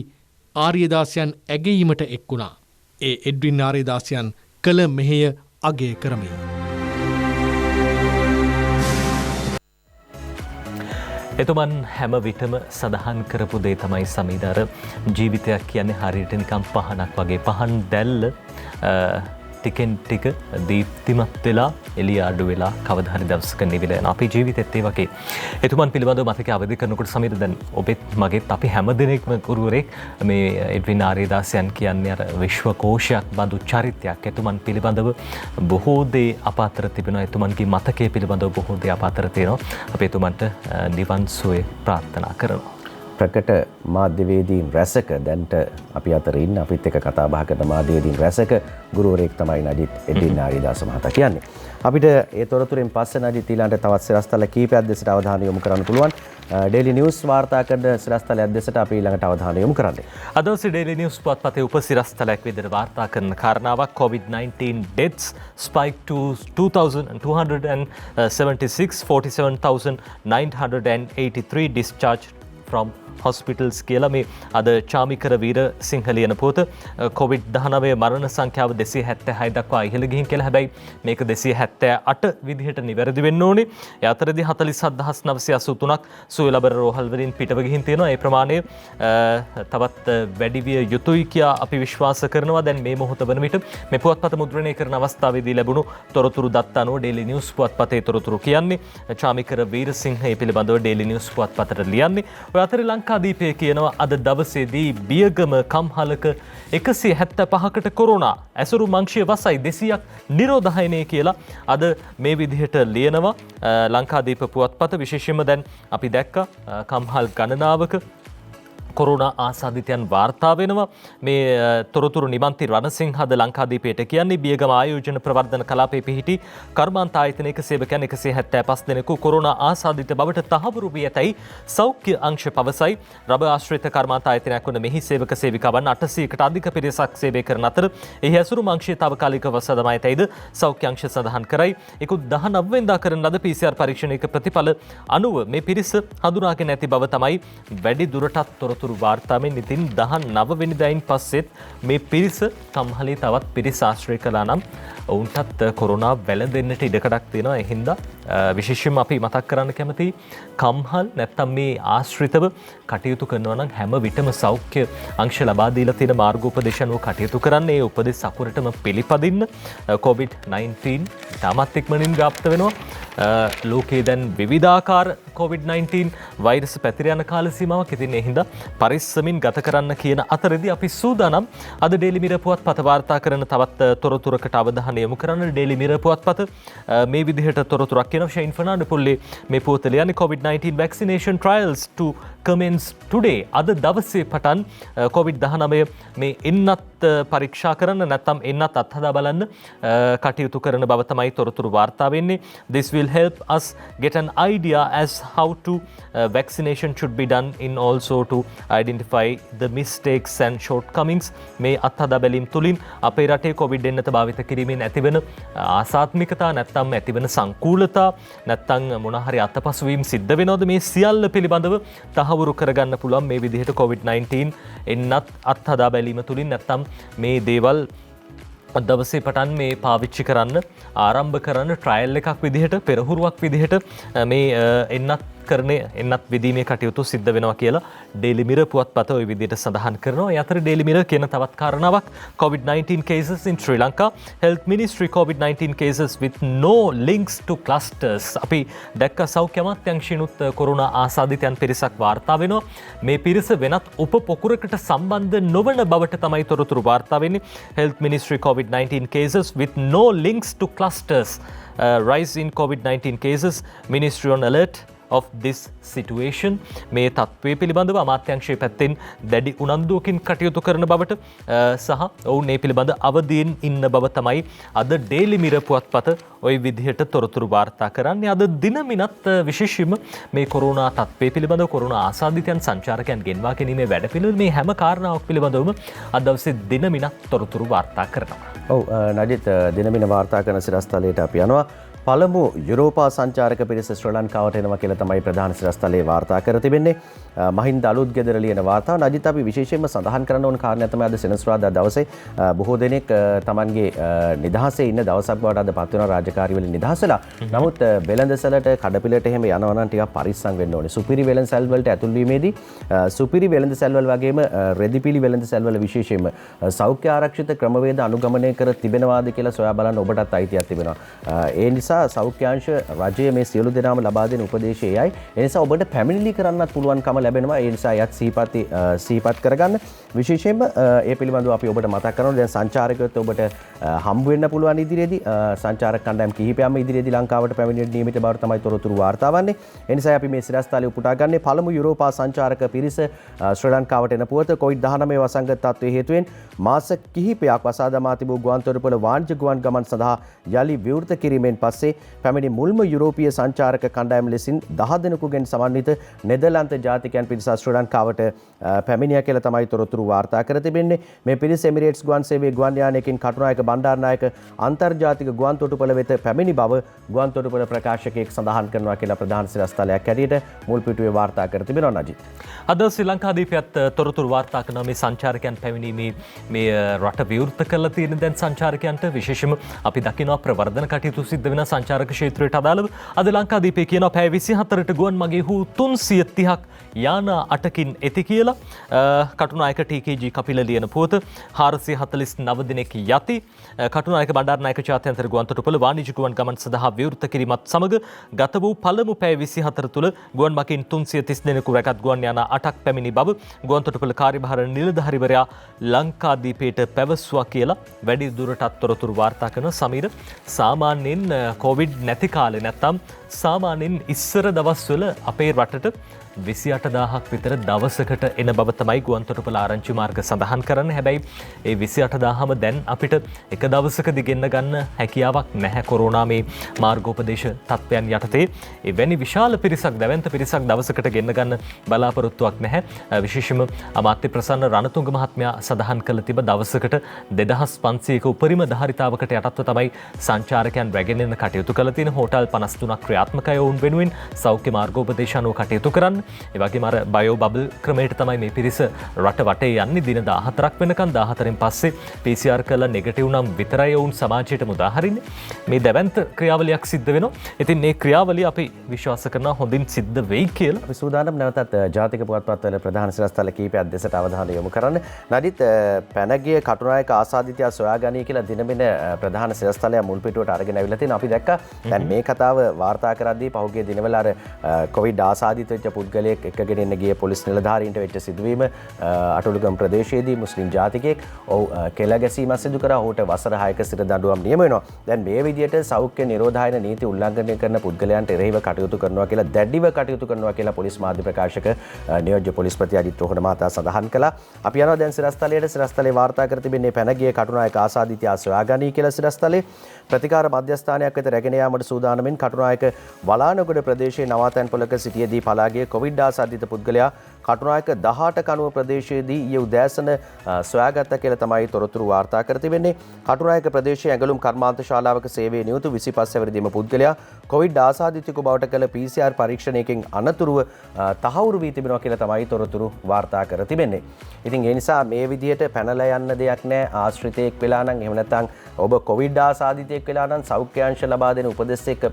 ආරියදාසයන් ඇගීමට එක්වුණා. ඒ එඩ්වින් ආරියදාසයන් කළ මෙහෙය අගය කරමි. එතුමන් හැම විටම සඳහන් කරපු දේ තමයි සමීදර ජීවිතයක් කියන්නේ හරියට නිකම් පහනක් වගේ. පහන් දැල්ල ටිකෙන් ටික දීප්තිමත් වෙලා එළිය අඩු වෙලා කවදා හරි දවසක නිවිලා යනවා. අපේ ජීවිතෙත් ඒ වගේ. එතුමන් පිළිබඳව මතක අවදි කරනකොට සමීර දැන් ඔබෙත් මගෙත් අපි හැම දිනෙකම ගුරුවරයෙක් මේ එඩ්වින් ආරියදාසයන් කියන්නේ අර විශ්වකෝෂයක් බඳු චරිතයක්. එතුමන් පිළිබඳව බොහෝ දේ අප අතර තිබෙනවා. එතුමන්ගේ මතකයේ පිළිබඳව බොහෝ දේ අප අතර තියෙනවා. අපි එතුමන්ට නිවන් සුවය ප්‍රාර්ථනා කරනවා. ප්‍රකට මාධ්‍යවේදීන් රැසක දැන්ට අපි අතර ඉන්න අපිත් එක්ක කතා බහ කරන මාධ්‍යවේදීන් රැසක ගුරුවරයෙක් තමයි නජිත් එඩ්වින් ආරියදාස මහතා කියන්නේ. අපිට ඒ තොරතුරෙන් පස්සේ නජිත් ඊළඟට තවත් සිරස්තල කීපයක් දෙසට අවධානය යොමු කරන්න පුළුවන්. ඩේලි නිවුස් වාර්තා කරන සිරස්තලයක් දෙසට අපි ඊළඟට අවධානය යොමු කරන්නේ. අද දවසේ ඩේලි නිවුස් පුවත්පතේ උපසිරස්තලයක් විදිහට වාර්තා කරන කාරණාවක් COVID-19 deaths spike to 2,276, 47,983 discharged from hospitals කියලා මේ අද චාමිකර වීර සිංහලියන පොත COVID-19 මරණ සංඛ්‍යාව 276 දක්වා ඉහළ ගිහින් කියලා. හැබැයි මේක 278 විදිහට නිවැරදි වෙන්න ඕනේ. ඒ අතරදී 47983ක් සුවය ලබන රෝහල් වලින් පිටව ගිහින් තියෙනවා. ඒ ප්‍රමාණය තවත් වැඩි විය යුතුයි කියා අපි විශ්වාස කරනවා. දැන් මේ මොහොත වන විට මේ පුවත්පත මුද්‍රණය කරන අවස්ථාවේදී ලැබුණු තොරතුරු දත් අනුව ඩේලි නිවුස් පුවත්පතේ තොරතුරු කියන්නේ චාමිකර වීරසිංහ ඒ පිළිබඳව ඩේලි නිවුස් පුවත්පතට ලියන්නේ. ඔය අතරේ ලංකාදීපය කියනවා අද දවසේදී බියගම කම්හලක 175කට කොරෝනා ඇසුරු මංශය වසයි 200ක් නිරෝධහයනය කියලා අද මේ විදිහට ලියනවා ලංකාදීප පුවත්පත. විශේෂයෙන්ම දැන් අපි දැක්ක කම්හල් ගණනාවක කොරෝනා ආසාදිතයන් වාර්තා වෙනවා. මේ තොරතුරු නිමන්ති රණසිංහද ලංකාදීපයට කියන්නේ බියගම ආයෝජන ප්‍රවර්ධන කලාපයේ පිහිටි කර්මාන්ත ආයතනයක සේවකයන් 175 දෙනෙකු කොරෝනා ආසාදිත බවට තහවුරු වී ඇතැයි සෞඛ්‍ය අංශ පවසයි. රබ ආශ්‍රිත කර්මාන්ත ආයතනයක් වන මෙහි සේවක සේවිකාවන් 800කට අධික පිරිසක් සේවය කරන අතර එහි ඇසුරු අංශය తాවකාලිකව සදමා ඇතැයිද සෞඛ්‍ය අංශ සඳහන් කරයි. ඉකුත් 19 වෙනිදා කරන ලද PCR පරීක්ෂණයක ප්‍රතිඵල අනුව මේ පිරිස හඳුනාගෙන ඇති බව තමයි වැඩි දුරටත් තොරතුරු වාර්තාවෙන්. ඉතින් 19 වෙනිදායින් පස්සෙත් මේ පිරිස කම්හලේ තවත් පිරිස ආශ්‍රය කළා නම් ඔවුන්ටත් කොරෝනා වැළඳෙන්නට ඉඩකඩක් තියෙනවා. ඒ හින්දා විශේෂයෙන්ම අපි මතක් කරන්න කැමති කම්හල් නැත්තම් මේ ආශ්‍රිතව කටයුතු කරනවා නම් හැම විටම සෞඛ්‍ය අංශ ලබා දීලා තියෙන මාර්ගෝපදේශ අනුව කටයුතු කරන්න. ඒ උපදෙස් අකුරටම පිළිපදින්න. COVID-19 තාමත් ඉක්මනින් ව්‍යාප්ත වෙනවා. ලෝකයේ දැන් විවිධාකාර COVID-19 වෛරස් පැතිර යන කාල සීමාවක්. ඉතින් ඒ හින්දා පරිස්සමින් ගත කරන්න කියන අතරදී අපි සූදානම් අද ඩේලි මිරර් පුවත්පත වාර්තා කරන තවත් තොරතුරකට අවධානය යොමු කරන්න. ඩේලි මිරර් පුවත්පත මේ විදිහට තොරතුරක් කියනවා. ෂයින් ෆර්නාන්ඩෝ පුල්ලේ මේ පොත ලියන්නේ COVID-19 vaccination trials to commence today. අද දවසේ පටන් COVID-19 මේ එන්නත් පරීක්ෂා කරන්න නැත්නම් එන්නත් අත්හදා බලන්න කටයුතු කරන බව තමයි තොරතුරු වාර්තා වෙන්නේ. This will help us get an idea as how to vaccination should be done in also to identify the mistakes and shortcomings. මේ අත්හදා බැලීම් තුලින් අපේ රටේ COVID එන්නත භාවිත කිරීමෙන් ඇතිවන ආසාත්මිකතා නැත්නම් ඇතිවන සංකූලතා නැත්නම් මොන හරි අතපසුවීම් සිද්ධ වෙනවද මේ සියල්ල පිළිබඳව තහවුරු කරගන්න පුළුවන් මේ විදිහට COVID-19 එන්නත් අත්හදා බැලීම තුලින්. නැත්නම් මේ දේවල් දවසේ පටන් මේ පාවිච්චි කරන්න ආරම්භ කරන්න ට්‍රයල් එකක් විදිහට පෙරහුරුවක් විදිහට මේ එන්නත් කරන්නේ එන්නත් විදීමේ කටයුතු සිද්ධ වෙනවා කියලා Daily Mirror පුවත්පත ওই විදිහට සඳහන් කරනවා. ඒ අතර Daily Mirror කියන තවත් කාරණාවක් COVID-19 cases in Sri Lanka. Health Ministry COVID-19 cases with no links to clusters. අපි දැක්ක සෞඛ්‍ය අමාත්‍යාංශිනුත් කොරෝනා ආසාදිතයන් පිරිසක් වාර්තා වෙනවා. මේ පිරිස වෙනත් උපපොකුරකට සම්බන්ධ නොවන බවට තමයි තොරතුරු වාර්තා වෙන්නේ. Health Ministry COVID-19 cases with no links to clusters. Rise in COVID-19 cases. Ministry on alert of this situation. මේ තත්ත්වය පිළිබඳව අමාත්‍යාංශයේ පැත්තෙන් දැඩි උනන්දුවකින් කටයුතු කරන බවට සහ ඔවුන් මේ පිළිබඳ අවදීන් ඉන්න බව තමයි අද Daily Mirror පුවත්පත ওই විදිහට තොරතුරු වාර්තා කරන්නේ. අද දිනමිනත් විශේෂයෙන්ම මේ කොරෝනා තත්ත්වය පිළිබඳව කොරෝනා ආසාදිතයන් සංචාරකයන් ගෙන්වා ගැනීමේ වැඩපිළිවෙල මේ හැම කාරණාවක් පිළිබඳවම අද දවසේ දිනමිනත් තොරතුරු වාර්තා කරනවා. ඔව් නජිත් දිනමින වාර්තා කරන සිරස්තලයට අපි යනවා. පළමු යුරෝපා සංචාරක පිරිස ශ්‍රී ලංකාවට එනවා කියලා තමයි ප්‍රධාන සිරස්තලයේ වාර්තා කර තිබෙන්නේ. මහින්ද අලුත් ගෙදර ලියන වාර්තාව. නජිත් අපි විශේෂයෙන්ම සඳහන් කරන්න ඕන කාරණයක් තමයි අද සෙනසුරාදා දවසේ බොහෝ දෙනෙක් තමන්ගේ නිදහසේ ඉන්න දවසක් බවට අද පත් වෙනවා රාජකාරී වලින් නිදහසලා. නමුත් වෙළඳසැලට කඩපිලට එහෙම යනවා නම් ටිකක් පරිස්සම් වෙන්න ඕනේ. සුපිරි වෙළඳසැල් වලට ඇතුල් වීමේදී සුපිරි වෙළඳසැල් වල වගේම රෙදිපිලි වෙළඳසැල් වල විශේෂයෙන්ම සෞඛ්‍ය ආරක්ෂිත ක්‍රමවේද අනුගමනය කර තිබෙනවාද කියලා සොයා බලන්න ඔබටත් අයිතියක් තිබෙනවා. ඒ නිසා සෞඛ්‍යාංශ රජය මේ සියලු දෙනාම ලබා දෙන උපදේශයයි. ඒ නිසා ඔබට පැමිණිලි කරන්නත් පුළුවන්කම ලැබෙනවා. ඒ නිසා යත් සිහිපත් කරගන්න. විශේෂයෙන්ම ඒ පිළිබඳව අපි ඔබට මතක් කරනවා. දැන් සංචාරකයොත් ඔබට හම්බ වෙන්න පුළුවන් ඉදිරියේදී සංචාරක කණ්ඩායම් කිහිපයක්ම ඉදිරියේදී ලංකාවට පැමිණෙන්න නියමිත බවට තමයි තොරතුරු වාර්තා වන්නේ. ඒ නිසා අපි මේ සිරස්තලයේ උපුටා ගන්නේ පළමු යුරෝපා සංචාරක පිරිස ශ්‍රී ලංකාවට එන පුවත COVID-19 වසංගත තත්ත්වයේ හේතුවෙන් මාස කිහිපයක් වසා දමා තිබූ ගුවන්තොටුපළ වාණිජ්‍ය ගුවන් ගමන් සඳහා යලි විවෘත කිරීමෙන් පස්සේ පැමිණි මුල්ම යුරෝපීය සංචාරක කණ්ඩායම ලෙසින් 10 දෙනෙකුගෙන් සමන්විත නෙදර්ලන්ත ජාතිකයන් පිරිස ශ්‍රී ලංකාවට පැමිණියා කියලා තමයි තොරතුරු වාර්තා කර තිබෙන්නේ. මේ පිරිස එමිරේට්ස් ගුවන් සේවයේ ගුවන් යානයකින් කටුනායක බණ්ඩාරනායක අන්තර්ජාතික ගුවන් තොටුපළ වෙත පැමිණි බව ගුවන් තොටුපළ ප්‍රකාශකයෙක් සඳහන් කරනවා කියලා ප්‍රධාන සිරස්තලයක් හැටියට මුල් පිටුවේ වාර්තා කර තිබෙනවා නජිත්. අද ශ්‍රී ලංකාදීපයත් තොරතුරු වාර්තා කරන මේ සංචාරකයන් පැමිණීමේ මේ රට විවෘත කරලා තියෙන දැන් සංචාරකයන්ට විශේෂම අපි දකිනවා ප්‍රවර්ධන කටයුතු සිද්ධ වෙන සංචාරක ක්ෂේත්‍රයට අදාළව අද ලංකාදීපේ කියනවා පැය 24ට ගුවන් මගේ හු 330ක් යාන 8කින් ඇති කියලා. කටුනායක TKG කපිල ලියන පුවත 449 දෙනෙක් යති. කටුනායක බණ්ඩාරනායක ජාත්‍යන්තර ගුවන් තොටුපළ වාණිජ්‍ය ගුවන් ගමන් සඳහා විවෘත කිරීමත් සමග ගත වූ පළමු පැය 24 තුළ ගුවන් මගින් 330 දෙනෙකු රැගත් ගුවන් යාන 8ක් පැමිණි බව ගුවන් තොටුපළ කාර්යභාර නිලධාරිවරයා ලංකාදීපයට පැවසුවා කියලා වැඩි දුරටත් තොරතුරු වාර්තා කරන සමීර. සාමාන්‍යයෙන් කොවිඩ් නැති කාලේ නැත්තම් සාමාන්‍යයෙන් ඉස්සර දවස්වල අපේ රටට 28000ක් විතර දවසකට එන බව තමයි ගුවන් තොටුපළ ආරංචි මාර්ග සඳහන් කරන්නේ. හැබැයි ඒ 28000ම දැන් අපිට එක දවසකදී ගෙන්න ගන්න හැකියාවක් නැහැ කොරෝනා මේ මාර්ගෝපදේශ තත්ත්වයන් යටතේ. එවැනි විශාල පිරිසක් දැවැන්ත පිරිසක් දවසකට ගෙන්න ගන්න බලාපොරොත්තුවක් නැහැ. විශේෂයෙන්ම අමාත්‍ය ප්‍රසන්න රණතුංග මහත්මයා සඳහන් කළ තිබ දවසකට 2500ක උපරිම ධාරිතාවකට යටත්ව තමයි සංචාරකයන් රැගෙන එන කටයුතු කළ තියෙන. හෝටල් 53ක් ක්‍රියාත්මකයි ඔවුන් වෙනුවෙන් සෞඛ්‍ය මාර්ගෝපදේශ අනුව කටයුතු කරන්න. ඒ වගේම අර බයෝ බබල් ක්‍රමයට තමයි මේ පිරිස රට වටේ යන්නේ. දින 14ක් වෙනකන් 14න් පස්සේ PCR කරලා නෙගටිව් නම් විතරයි ඔවුන් සමාජයට මුදාහරින්නේ. මේ දැවැන්ත ක්‍රියාවලියක් සිද්ධ වෙනවා. ඉතින් මේ ක්‍රියාවලිය අපි විශ්වාස කරනවා හොඳින් සිද්ධ වෙයි කියලා. අපි සූදානම් නැවතත් ජාතික පුවත්පත්වල ප්‍රධාන සිරස්තල කීපයක් දෙසට අවධානය යොමු කරන්න. නඩිත් පැනගිය කටුනායක ආසාදිතයා සොයාගනී කියලා දිනමින ප්‍රධාන සිරස්තලය මුල් පිටුවට අරගෙන අවිලා තියෙනවා. අපි දැක්කා දැන් මේ කතාව වාර්තා කරද්දී පහුගිය දිනවල අර කොවිඩ් ආසාදිත වෙච්ච පුද්ගලයෙක් එක්කගෙන එන්න ගිය පොලිස් නිලධාරීන්ට වෙච්ච සිදුවීම අටුළුගම ප්‍රදේශයේදී මුස්ලිම් ජාතිකයෙක් කෙල ගැසීමක් සිදු කරා. ඔහුට වසර 6ක සිර දඬුවම් නියම වෙනවා. දැන් මේ විදියට සෞඛ්‍ය නිරෝධායන නීති උල්ලංඝනය කරන පුද්ගලයන්ට එරෙහිව කටයුතු කරනවා කියලා දැඩිව කටයුතු කරනවා කියලා පොලිස් මාධ්‍ය ප්‍රකාශක නියෝජ්‍ය පොලිස්පති අජිත් රෝහණ මහතා සඳහන් කළා. අපි යනවා දැන් සිරස්තලයට. සිරස්තලේ වාර්තා කර තිබෙන්නේ පැනගිය කටුනායක ආසාදිතයා සොයාගනී කියලා. සිරස්තලේ ප්‍රතිකාර මධ්‍යස්ථානයක් වෙත රැගෙන යාමට සූදානමින් කටුනායක වලානගොඩ ප්‍රදේශයේ නවාතැන් පොලක සිටියේදී පලා ගිය කොවිඩ් ආසාදිත පුද්ගලයා කටුනායක 18 කණුව ප්‍රදේශයේදී ඊයේ උදෑසන සොයාගත්ත කියලා තමයි තොරතුරු වාර්තා කර තිබෙන්නේ. කටුනායක ප්‍රදේශයේ ඇඟලුම් කර්මාන්ත ශාලාවක සේවයේ නියුතු 25 වැනිදිම පුද්ගලයා කොවිඩ් ආසාදිතයෙකු බවට කළ PCR පරීක්ෂණයකින් අනතුරුව තහවුරු වී තිබෙනවා කියලා තමයි තොරතුරු වාර්තා කර තිබෙන්නේ. ඉතින් ඒ නිසා මේ විදිහට පැනලා යන්න දෙයක් නැහැ. ආශ්‍රිතයෙක් වෙලා නම් එහෙම නැත්නම් ඔබ කොවිඩ් ආසාදිතයෙක් වෙලා නම් සෞඛ්‍ය අංශ ලබා දෙන උපදෙස් එක්ක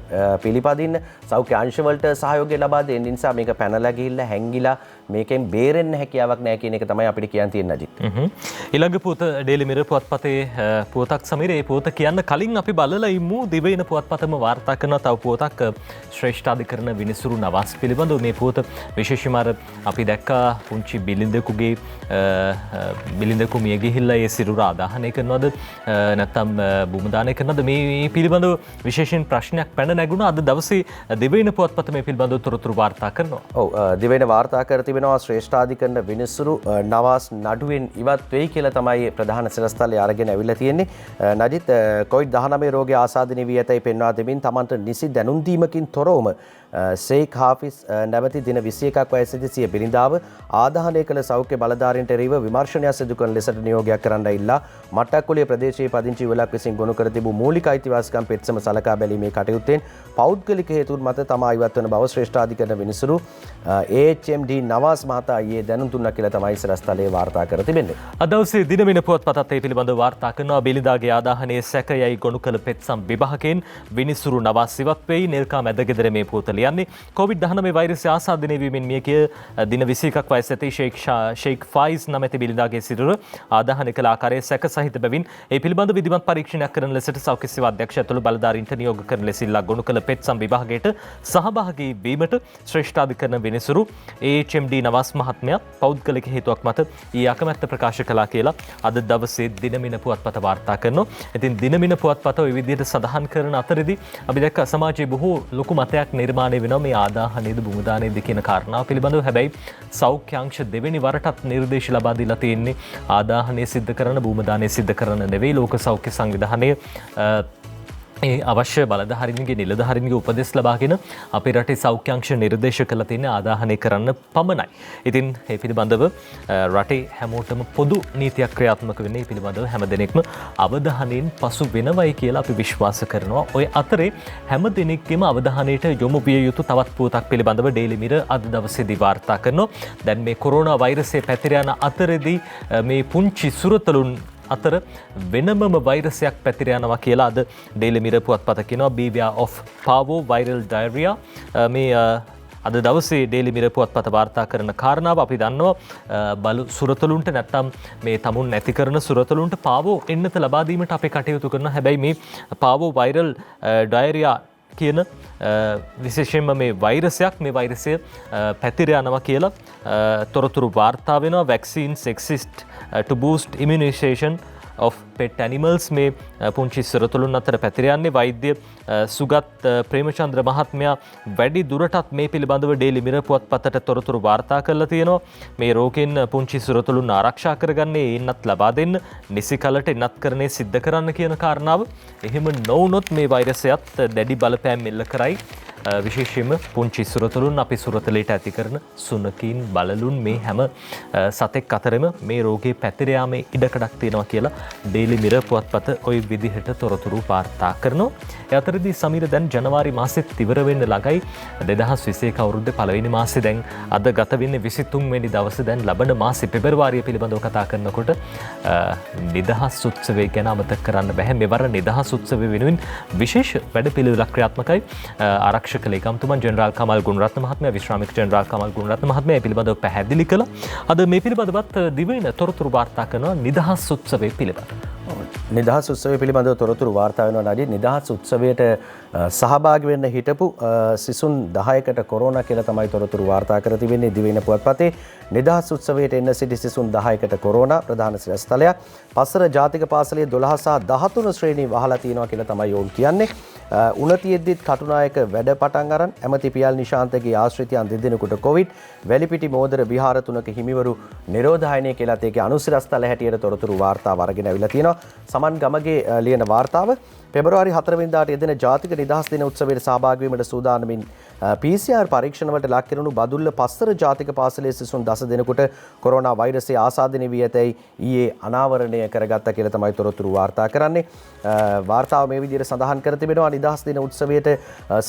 පිළිපදින්න, සෞඛ්‍ය අංශ වලට සහයෝගය ලබා දෙන්න. නිසා මේක පැනලා ගිහිල්ලා හැංගිලා මේකෙන් බේරෙන්න හැකියාවක් නැහැ කියන එක තමයි අපිට කියන්න තියෙන අජිත්. ඊළඟ පුවත ඩේලි මිරර් පුවත්පතේ පුවතක් සමීර. ඒ පුවත කියන්න කලින් අපි බලලා ඉමු දිවයින පුවත්පතම වාර්තා කරන තව පුවතක් ශ්‍රේෂ්ඨාධිකරණ විනිසුරු නවාස් පිළිබඳව. මේ පුවත විශේෂයෙන්ම අපි දැක්කා පුංචි බිලින්දෙකු මිය ගිහිල්ලා ඒ සිරුර ආදාහනය කරනවද නැත්නම් බුම දානය කරනවද මේ පිළිබඳව විශේෂයෙන් ප්‍රශ්නයක් පැන නැගුණා. අද දවසේ දිවයින පුවත්පත මේ පිළිබඳව තොරතුරු වාර්තා කරනවා. ඔව් දිවයින වාර්තා කර තිබෙනවා ශ්‍රේෂ්ඨාධිකරණ විනිසුරු නවාස් නඩුවෙන් ඉවත් වෙයි කියලා තමයි ප්‍රධාන සිරස්තලයේ අරගෙන ඇවිල්ලා තියෙන්නේ. නජිත් කොවිඩ්-19 රෝගය ආසාදනය වී ඇතැයි පෙන්වා දෙමින් තමන්ට නිසි දැනුම් දීමකින් තොරවම ෂේක් හාෆිස් නැවති දින 21ක් වයසේදී සිය බිරිඳාව ආදාහනය කළ සෞඛ්‍ය බලධාරීන්ට එරෙහිව විමර්ශනයක් සිදු කරන ලෙසට නියෝගයක් කරන්න ඉල්ලා මට්ටක්කුලිය ප්‍රදේශයේ පදිංචි යුවලක් විසින් ගොනු කර තිබූ මූලික අයිතිවාසිකම් පෙත්සම සලකා බැලීමේ කටයුත්තෙන් පෞද්ගලික හේතුන් මත තමා ඉවත් වන බව ශ්‍රේෂ්ඨාධිකරණ විනිසුරු AHMD නවාස් මහතා ඊයේ දැනුම් දුන්නා කියලා තමයි සිරස්තලයේ වාර්තා කර තිබෙන්නේ. අද දවසේ දිනමින පුවත්පතත් ඒ පිළිබඳව වාර්තා කරනවා. බිලිඳාගේ ආදාහනයේ සැකයයි ගොනු කළ පෙත්සම් විභාගයෙන් විනිසුරු නවාස් ඉවත් වෙයි. නිල්කා මැදගෙදර මේ පුවත ලියන්නේ COVID-19 වෛරසය ආසාදනය වීමෙන් මිය ගිය දින 21ක් වයස ඇති ෂේක් ෆයිස් නමැති බිලිඳාගේ සිරුර ආදාහනය කළ ආකාරය සැක සහිත බැවින් ඒ පිළිබඳ විධිමත් පරීක්ෂණයක් කරන ලෙසට සෞඛ්‍ය සේවා අධ්‍යක්ෂ ඇතුළු බලධාරීන්ට නියෝග කරන ලෙස ඉල්ලා ගොනු කළ පෙත්සම් විභාගයට සහභාගී වීමට ශ්‍රේෂ්ඨාධිකරණ විනිසුරු AHMD නවාස් මහත්මයා පෞද්ගලික හේතුවක් මත ඊ අකමැත්ත ප්‍රකාශ කළා කියලා අද දවසේ දිනමින පුවත්පත වාර්තා කරනවා. ඉතින් දිනමින පුවත්පත ওই විදිහට සඳහන් කරන අතරදී අපි දැක්ක සමාජයේ බොහෝ ලොකු මතයක් නිර්මාණය වෙනවා මේ ආදාහනයේද බුමුදානයේද කියන කාරණාව පිළිබඳව. හැබැයි සෞඛ්‍ය අංශ දෙවෙනි වරටත් නිර්දේශ ලබා දීලා තියෙන්නේ ආදාහනය සිද්ධ කරන බුමුදානය සිද්ධ කරන නෙවෙයි. ලෝක සෞඛ්‍ය සංවිධානය ඒ අවශ්‍ය බලධාරීන්ගේ නිලධාරීන්ගේ උපදෙස් ලබාගෙන අපේ රටේ සෞඛ්‍ය අංශ නිර්දේශ කළ තියෙන ආදාහනය කරන්න පමණයි. ඉතින් ඒ පිළිබඳව රටේ හැමෝටම පොදු නීතියක් ක්‍රියාත්මක වෙන්නේ පිළිබඳව හැමදෙනෙක්ම අවධානයෙන් පසු වෙනවයි කියලා අපි විශ්වාස කරනවා. ඔය අතරේ හැමදෙනෙක්ගේම අවධානයට යොමු විය යුතු තවත් පුවතක් පිළිබඳව ඩේලි මිරර් අද දවසේදී වාර්තා කරනවා. දැන් මේ කොරෝනා වෛරසය පැතිර යන අතරේදී මේ පුංචි සුරතලුන් අතර වෙනමම වෛරසයක් පැතිර යනවා කියලා අද ඩේලි මිරර් පුවත්පත කියනවා. beware of parvo viral diarrhea. මේ අද දවසේ ඩේලි මිරර් පුවත්පත වාර්තා කරන කාරණාව අපි දන්නවා බලු සුරතලුන්ට නැත්තම් මේ තමුන් නැති කරන සුරතලුන්ට පාවෝ එන්නත ලබා දීමට අපි කටයුතු කරනවා. හැබැයි මේ පාවෝ viral diarrhea කියන විශේෂයෙන්ම මේ වෛරසයක් මේ වෛරසය පැතිර යනවා කියලා තොරතුරු වාර්තා වෙනවා. vaccines exist to boost immunization of pet animals. මේ පුංචි සුරතලුන් අතර පැතිර යන්නේ. වෛද්‍ය සුගත් ප්‍රේමචන්ද්‍ර මහත්මයා වැඩි දුරටත් මේ පිළිබඳව ඩේලි මිරර් පුවත්පතට තොරතුරු වාර්තා කරලා තියෙනවා. මේ රෝගෙන් පුංචි සුරතලුන් ආරක්ෂා කරගන්නේ එන්නත් ලබා දෙන්න නිසි කලට එන්නත්කරණය සිද්ධ කරන්න කියන කාරණාව. එහෙම නොවුනොත් මේ වෛරසයත් දැඩි බලපෑම් එල්ල කරයි. විශේෂයෙන්ම පුංචි සුරතලුන් අපි සුරතලයට ඇති කරන සුනකීන් බලලුන් මේ හැම සතෙක් අතරම මේ රෝගේ පැතිර යාමේ ඉඩකඩක් තියෙනවා කියලා ඩේලි මිරර් පුවත්පත ওই විදිහට තොරතුරු වාර්තා කරනවා. ඒ අතරදී සමීර දැන් ජනවාරි මාසෙත් ඉවර වෙන්න ළඟයි. 2021 අවුරුද්දේ පළවෙනි මාසේ දැන් අද ගත වෙන්නේ 23 වෙනි දවසේ. දැන් ලබන මාසේ පෙබරවාරිය පිළිබඳව කතා කරනකොට නිදහස් උත්සවය ගැන අමතක කරන්න බෑ. මෙවර නිදහස් උත්සවය වෙනුවෙන් විශේෂ වැඩපිළිවෙලක් ක්‍රියාත්මකයි. ආරක්ෂක ලේකම්තුමන් ජෙනරාල් කමල් ගුණරත්න මහත්මයා විශ්‍රාමික ජෙනරාල් කමල් ගුණරත්න මහත්මයා මේ පිළිබඳව පැහැදිලි කළා. අද මේ පිළිබඳවත් දිවයින තොරතුරු වාර්තා කරනවා නිදහස් උත්සවය පිළිබඳව. නිදහස් උත්සවය පිළිබඳව තොරතුරු වාර්තා වෙනවා. නදී නිදහස් උත්සවයට සහභාගී වෙන්න හිටපු සිසුන් 10කට කොරෝනා කියලා තමයි තොරතුරු වාර්තා කර තිබෙන්නේ දිවයින පුවත්පතේ. නිදහස් උත්සවයට එන්න සිටි සිසුන් 10කට කොරෝනා ප්‍රධාන සිරස්තලයක්. පස්සර ජාතික පාසලේ 12 සහ 13 ශ්‍රේණි වහලා තියෙනවා කියලා තමයි ඔවුන් කියන්නේ. උනතියෙද්දිත් කටුනායක වැඩ පටන් අරන් ඇමති පියල් නිශාන්තගේ ආශ්‍රිතයන් දෙදෙනෙකුට කොවිඩ් වැලිපිටි මෝදර විහාර තුනක හිමිවරු නිරෝධායනය කියලාත් ඒකේ අනුසිරස්තල හැටියට තොරතුරු වාර්තාව අරගෙන අවිලා තියෙනවා. සමන් ගමගේ ලියන වාර්තාව පෙබරවාරි 4 වෙනිදාට යෙදෙන ජාතික නිදහස් දින උත්සවයට සහභාගී වීමට සූදානමින් PCR පරීක්ෂණවලට ලක් කෙරුණු බදුල්ල පස්තර ජාතික පාසලේ සිසුන් 10 දෙනෙකුට කොරෝනා වෛරසය ආසාදනය වී ඇතැයි ඊයේ අනාවරණය කරගත්තා කියලා තමයි තොරතුරු වාර්තා කරන්නේ. වාර්තාව මේ විදිහට සඳහන් කර තිබෙනවා නිදහස් දින උත්සවයට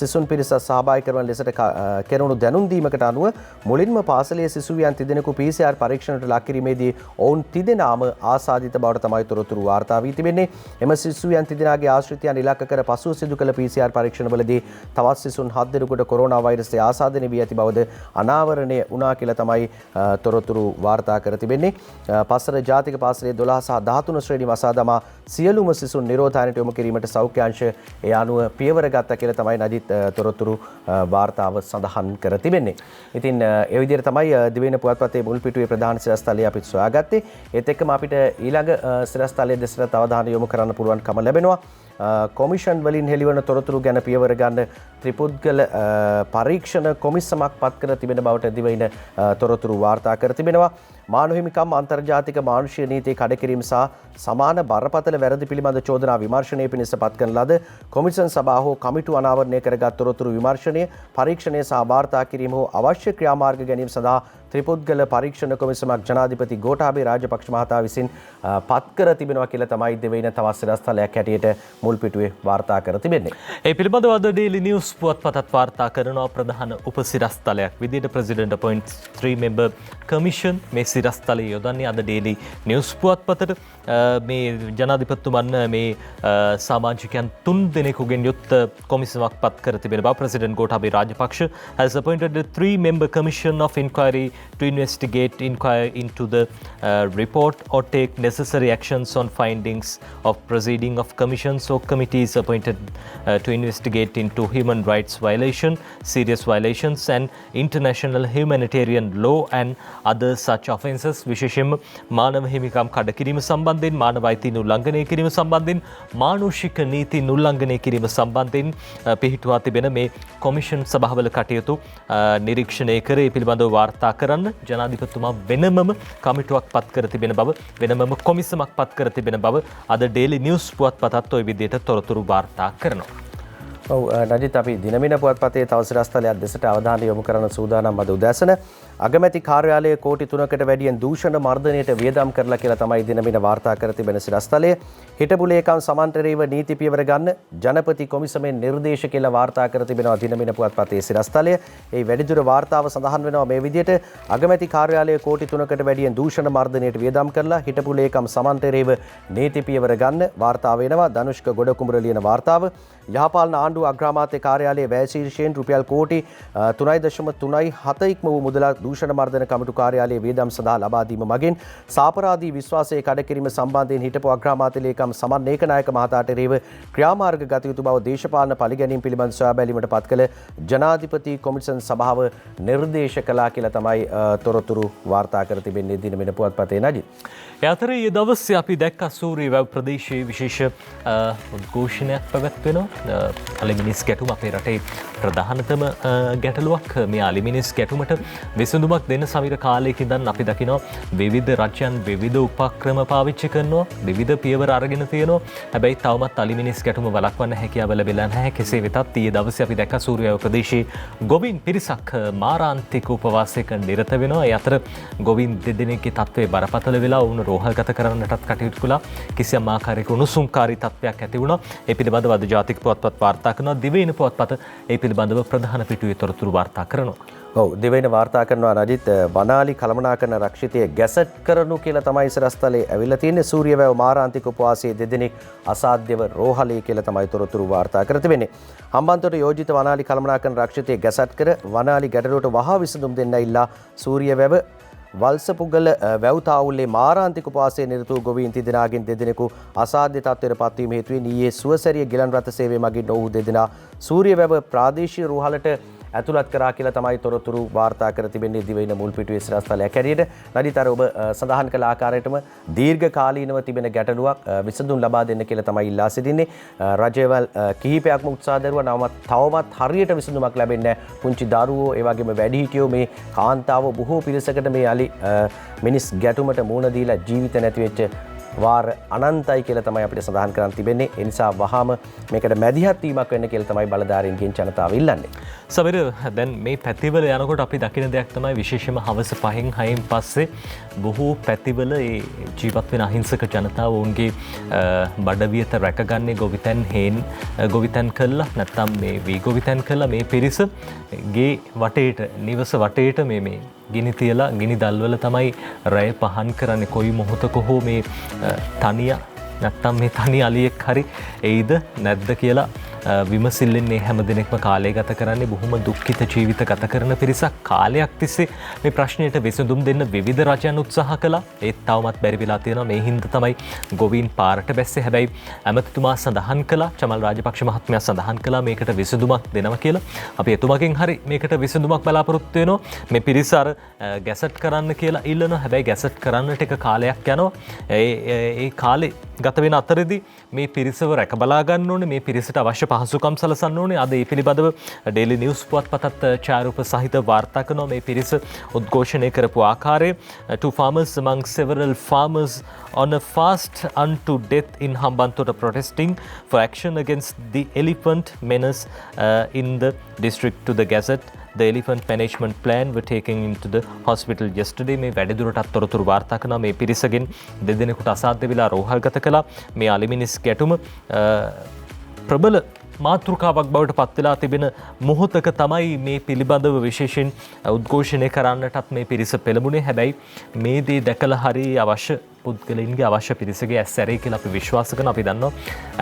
සිසුන් පිරිස සහභාගී කරන ලෙසට කෙරුණු දැනුම් දීමකට අනුව මුලින්ම පාසලේ සිසුවියන් 3 දෙනෙකු PCR පරීක්ෂණයට ලක් කිරීමේදී ඔවුන් 3 දෙනාම ආසාදිත බවට තමයි තොරතුරු වාර්තා වී තිබෙන්නේ. එම සිසුවියන් 3 දෙනාගේ ආශ්‍රිතයන් ඉලක්ක කර පසුව සිදු කළ PCR පරීක්ෂණවලදී තවත් සිසුන් 7 දෙනෙකුට කොරෝනා වෛරසය ආසාදනය වී ඇති බවද අනාවරණය වුණා කියලා තමයි තොරතුරු වාර්තා කර තිබෙන්නේ. පස්තර ජාතික පාසලේ 12 සහ 13 ශ්‍රේණි වසා දමා සියලුම සිසුන් නිරෝධායනයට යොමු කිරීමට සෞඛ්‍ය අංශ ඒ අනුව පියවර ගත්තා කියලා තමයි නජිත් තොරතුරු වාර්තාව සඳහන් කර තිබෙන්නේ. ඉතින් ඒ විදිහට තමයි දිවයින පුවත්පතේ මුල් පිටුවේ ප්‍රධාන සිරස්තලය අපිට සොයාගත්තේ. ඒත් එක්කම අපිට ඊළඟ සිරස්තලයේ දෙසට අවධානය යොමු කරන්න පුළුවන්කම ලැබෙනවා. කොමිෂන් වලින් හෙළිවන තොරතුරු ගැන පියවර ගන්න ත්‍රිපුද්ගල පරීක්ෂණ කොමිසමක් පත් කර තිබෙන බවට දිවයින තොරතුරු වාර්තා කර තිබෙනවා. මානව හිමිකම් අන්තර්ජාතික මානුෂීය නීතිය කඩකිරීම සහ සමාන බරපතල වැරදි පිළිබඳ චෝදනා විමර්ශනය පිණිස පත් කරන ලද කොමිෂන් සභාව හෝ කමිටු අනාවරණය කරගත් තොරතුරු විමර්ශනය පරීක්ෂණය සහ වාර්තා කිරීම හෝ අවශ්‍ය ක්‍රියාමාර්ග ගැනීම සඳහා ත්‍රිපුද්ගල පරීක්ෂණ කොමිසමක් ජනාධිපති ගෝඨාභය රාජපක්ෂ මහතා විසින් පත් කර තිබෙනවා කියලා තමයි දෙවයින තවත් සිරස්තලයක් හැටියට මුල් පිටුවේ වාර්තා කර තිබෙන්නේ. ඒ පිළිබඳව අද ඩේලි නිවුස් පුවත්පතත් වාර්තා කරනවා ප්‍රධාන උපසිරස්තලයක් විදිහට ප්‍රෙසිඩන්ට් අපොයින්ට් 3 member කමිෂන් මේ සිරස්තලය යොදන්නේ අද ඩේලි නිවුස් පුවත්පතට මේ ජනාධිපතිතුමන් මේ සමාජිකයන් 3 දෙනෙකුගෙන් යුත් කොමිසමක් පත් කර තිබෙන බව president Gotabaya Rajapaksa has appointed a 3 member commission of inquiry to inquire into the report or take necessary actions on findings of proceeding of commissions or committees appointed to investigate into human rights violation, serious violations and international humanitarian law and other such offences. විශේෂයෙන්ම මානව හිමිකම් කඩකිරීම සම්බන්ධයෙන් මානව අයිතීන් උල්ලංඝනය කිරීම සම්බන්ධයෙන් මානුෂික නීතීන් උල්ලංඝනය කිරීම සම්බන්ධයෙන් පිහිටුවා තිබෙන මේ කොමිෂන් සභාවල කටයුතු නිරීක්ෂණය කර ඒ පිළිබඳව වාර්තා කරන්න ජනාධිපතිතුමා වෙනමම කමිටුවක් පත් කර තිබෙන බව වෙනමම කොමිසමක් පත් කර තිබෙන බව අද ඩේලි නිවුස් පුවත්පතත් ওই විදිහට තොරතුරු වාර්තා කරනවා. ඔව් නජිත් අපි දිනමින පුවත්පතේ තව සිරස්තලයක් දෙසට අවධානය යොමු කරන සූදානම් අද උදෑසන අගමැති කාර්යාලයේ කෝටි 3කට වැඩියෙන් දූෂණ මර්ධනයට වියදම් කරලා කියලා තමයි දිනමින වාර්තා කර තිබෙන සිරස්තලය. හිටපු ලේකම් සමන්තරේව නීති පියවර ගන්න ජනපති කොමිසමෙන් නිර්දේශ කියලා වාර්තා කර තිබෙනවා දිනමින පුවත්පතේ සිරස්තලය. ඒ වැඩිදුර වාර්තාව සඳහන් වෙනවා මේ විදිහට අගමැති කාර්යාලයේ කෝටි 3කට වැඩියෙන් දූෂණ මර්ධනයට වියදම් කරලා හිටපු ලේකම් සමන්තරේව නීති පියවර ගන්න වාර්තා වෙනවා. ධනුෂ්ක ගොඩකුඹුර ලියන වාර්තාව. යහපාලන ආණ්ඩුව අග්‍රාමාත්‍ය කාර්යාලයේ වැය ශීර්ෂයෙන් රුපියල් කෝටි 3.37 ඉක්ම වූ මුදලක් දූෂණ මර්ධන කමිටු කාර්යාලයේ වියදම් සඳහා ලබා දීම මගින් සාපරාධී විශ්වාසයේ කඩකිරීම සම්බන්ධයෙන් හිටපු අග්‍රාමාත්‍ය ලේකම් සමන් ඒකනායක මහතාට එරෙහිව ක්‍රියාමාර්ග ගත යුතු බව දේශපාලන පරිගැනීම් පිළිබඳ සොයා බැලීමට පත් කළ ජනාධිපති කොමිෂන් සභාව නිර්දේශ කළා කියලා තමයි තොරතුරු වාර්තා කර තිබෙන්නේ දිනමින පුවත්පතේ නජිත්. ඒ අතරේ ඊ දවසේ අපි දැක්ක සූරිය වැව් ප්‍රදේශයේ විශේෂ උද්ඝෝෂණයක් පැවැත්වෙනවා. අලිමිනිස් ගැටුම අපේ රටේ ප්‍රධානතම ගැටලුවක්. මේ අලිමිනිස් ගැටුමට විසඳුමක් දෙන්න සමීර කාලයක ඉඳන් අපි දකිනවා විවිධ රජයන් විවිධ උපක්‍රම පාවිච්චි කරනවා, විවිධ පියවර අරගෙන තියෙනවා. හැබැයි තවමත් අලිමිනිස් ගැටුම වළක්වන්න හැකියාව ලැබෙලා නැහැ. කෙසේ වෙතත් ඊයේ දවසේ අපි දැක්ක සූරිය වැව් ප්‍රදේශයේ ගොවීන් පිරිසක් මාරාන්තික උපවාසයක නිරත වෙනවා. ඒ අතර ගොවීන් දෙදෙනෙක්ගේ තත්ත්වය බරපතල වෙලා වුණ රෝහල්ගත කරන්නටත් කටයුතු කළා. කිසියම් ආකාරයක උණුසුම්කාරී තත්ත්වයක් ඇති වුණා. ඒ පිළිබඳව අද ජාතික පුවත්පත් වාර්තා කරනවා. දිවයින පුවත්පත ඒ පිළිබඳව ප්‍රධාන පිටුවේ තොරතුරු වාර්තා කරනවා. ඔව් දිවයින වාර්තා කරනවා නජිත් වනාලි කළමනාකරන රක්ෂිතය ගැසට් කරනු කියලා තමයි ඉස්සරස්තලේ ඇවිල්ලා තියෙන්නේ. සූරියවැව මාරාන්තික උපවාසයේ දෙදෙනෙක් අසාධ්‍යව රෝහලේ කියලා තමයි තොරතුරු වාර්තා කර තිබෙන්නේ. හම්බන්තොට යෝජිත වනාලි කළමනාකරන රක්ෂිතය ගැසට් කර වනාලි ගැටලුවට වහා විසඳුම් දෙන්න ඉල්ලා සූරියවැව වල්සපුගල වැව්තාවුල්ලේ මාරාන්තික උපවාසයේ නිරත වූ ගොවීන් තිදෙනාගෙන් දෙදෙනෙකු අසාධ්‍ය තත්ත්වයට පත්වීම හේතුවෙන් ඊයේ සුවසැරිය ගිලන් රථ සේවය මගින් ඔවුහු දෙදෙනා සූරියවැව ප්‍රාදේශීය රෝහලට ඇතුළත් කරා කියලා තමයි තොරතුරු වාර්තා කර තිබෙන්නේ දිවයින මුල් පිටුවේ සිරස්තලයක් හැටියට. නඩිතර ඔබ සඳහන් කළ ආකාරයටම දීර්ඝ කාලීනව තිබෙන ගැටලුවක් විසඳුම් ලබා දෙන්න කියලා තමයි ඉල්ලා සිටින්නේ. රජවල් කිහිපයක්ම උත්සාහ දරුවා නමුත් තවමත් හරියට විසඳුමක් ලැබෙන්නේ නැහැ. පුංචි දරුවෝ ඒ වගේම වැඩිහිටියෝ මේ කාන්තාවෝ බොහෝ පිරිසකට මේ අලි මිනිස් ගැටුමට මුහුණ දීලා ජීවිත නැති වෙච්ච වාර අනන්තයි කියලා තමයි අපිට සඳහන් කරන්න තිබෙන්නේ. ඒ නිසා වහාම මේකට මැදිහත් වීමක් වෙන්න කියලා තමයි බලධාරීන්ගෙන් ජනතාව ඉල්ලන්නේ. සමීර, දැන් මේ පැතිවල යනකොට අපි දකින දෙයක් තමයි විශේෂයෙන්ම හවස 5න් 6න් පස්සේ බොහෝ පැතිවල ඒ ජීවත් වෙන අහිංසක ජනතාව ඔවුන්ගේ බඩවියත රැකගන්නේ ගොවිතැන් කළා නැත්නම් මේ වී ගොවිතැන් කළා මේ පිරිස ගේ වටේට නිවස වටේට මේ ගිනි තියලා ගිනි දල්වල තමයි රැය පහන් කරන්නේ. කොයි මොහොතක හෝ මේ තනිය නැත්තම් මේ තනි අලියෙක් හරි එයිද නැද්ද කියලා විමසිල්ලෙන් මේ හැම දිනෙකම කාලය ගත කරන්නේ. බොහොම දුක්ඛිත ජීවිත ගත කරන පිරිසක් කාලයක් තිස්සේ මේ ප්‍රශ්නයට විසඳුම් දෙන්න විවිධ රජයන් උත්සාහ කළා. ඒත් තවමත් බැරි වෙලා තියෙනවා. මේ හින්දා තමයි ගොවීන් පාරට බැස්සේ. හැබැයි ඇමතිතුමා සඳහන් කළා, චමල් රාජපක්ෂ මහත්මයා සඳහන් කළා මේකට විසඳුමක් දෙනවා කියලා. අපි එතුමගෙන් හරි මේකට විසඳුමක් බලාපොරොත්තු වෙනවා. මේ පිරිස අර ගැසට් කරන්න කියලා ඉල්ලනවා. හැබැයි ගැසට් කරන්නට එක කාලයක් යනවා. ඒ කාලේ ගත වෙන අතරදී මේ පිරිසව රැක බලා ගන්න ඕනේ. මේ පිරිසට අවශ්‍ය පහසුකම් සලසන්න ඕනේ. අද ඒ පිළිබඳව ඩේලි නිවුස් පුවත්පතත් ඡායාරූප සහිත වාර්තා කරනවා මේ පිරිස උද්ඝෝෂණය කරපු ආකාරය. Two farmers among several farmers on a fast unto death in Hambantota protesting for action against the elephant menace in the district to the Gazette. The elephant management plan were taken into the hospital yesterday. මේ වැඩිදුරටත් තොරතුරු වාර්තා කරනවා. මේ පිරිසගෙන් දෙදෙනෙකුට අසාධ්‍ය වෙලා රෝහල්ගත කළා. මේ අලිමිනිස් ගැටුම ප්‍රබල මාතෘකාවක් බවට පත් වෙලා තිබෙන මොහොතක තමයි මේ පිළිබඳව විශේෂයෙන් උද්ඝෝෂණය කරන්නටත් මේ පිරිස පෙළඹුණේ. හැබැයි මේ දේ දැකලා හරි අවශ්‍ය පුද්ගලයින්ගේ අවශ්‍ය පිරිසගේ ඇස් ඇරේ කියලා අපි විශ්වාස කරනවා. අපි දන්නවා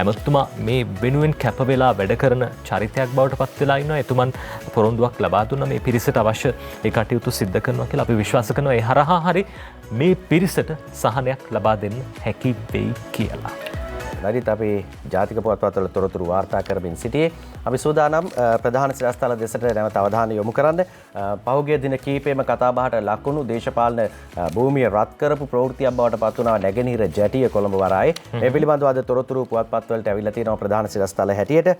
ඇමතුමා මේ වෙනුවෙන් කැප වෙලා වැඩ කරන චරිතයක් බවට පත් වෙලා ඉන්නවා. එතුමන් පොරොන්දුවක් ලබා දුන්නා මේ පිරිසට අවශ්‍ය ඒ කටයුතු සිද්ධ කරනවා කියලා අපි විශ්වාස කරනවා. ඒ හරහා හරි මේ පිරිසට සහනයක් ලබා දෙන්න හැකි වෙයි කියලා. නරිත් අපි ජාතික පුවත්පත්වල තොරතුරු වාර්තා කරමින් සිටියේ. අපි සූදානම් ප්‍රධාන සිරස්තල දෙසට නැවත අවධානය යොමු කරන්න. පහුගිය දින කීපෙම කතාබහට ලක්වුණු දේශපාලන භූමිය රත් කරපු ප්‍රවෘත්තියක් බවට පත් වුණා නැගෙනහිර ජැටිය කොළඹ වරායේ. මේ පිළිබඳව අද තොරතුරු පුවත්පත්වලට ඇවිල්ලා තියෙනවා ප්‍රධාන සිරස්තල හැටියට.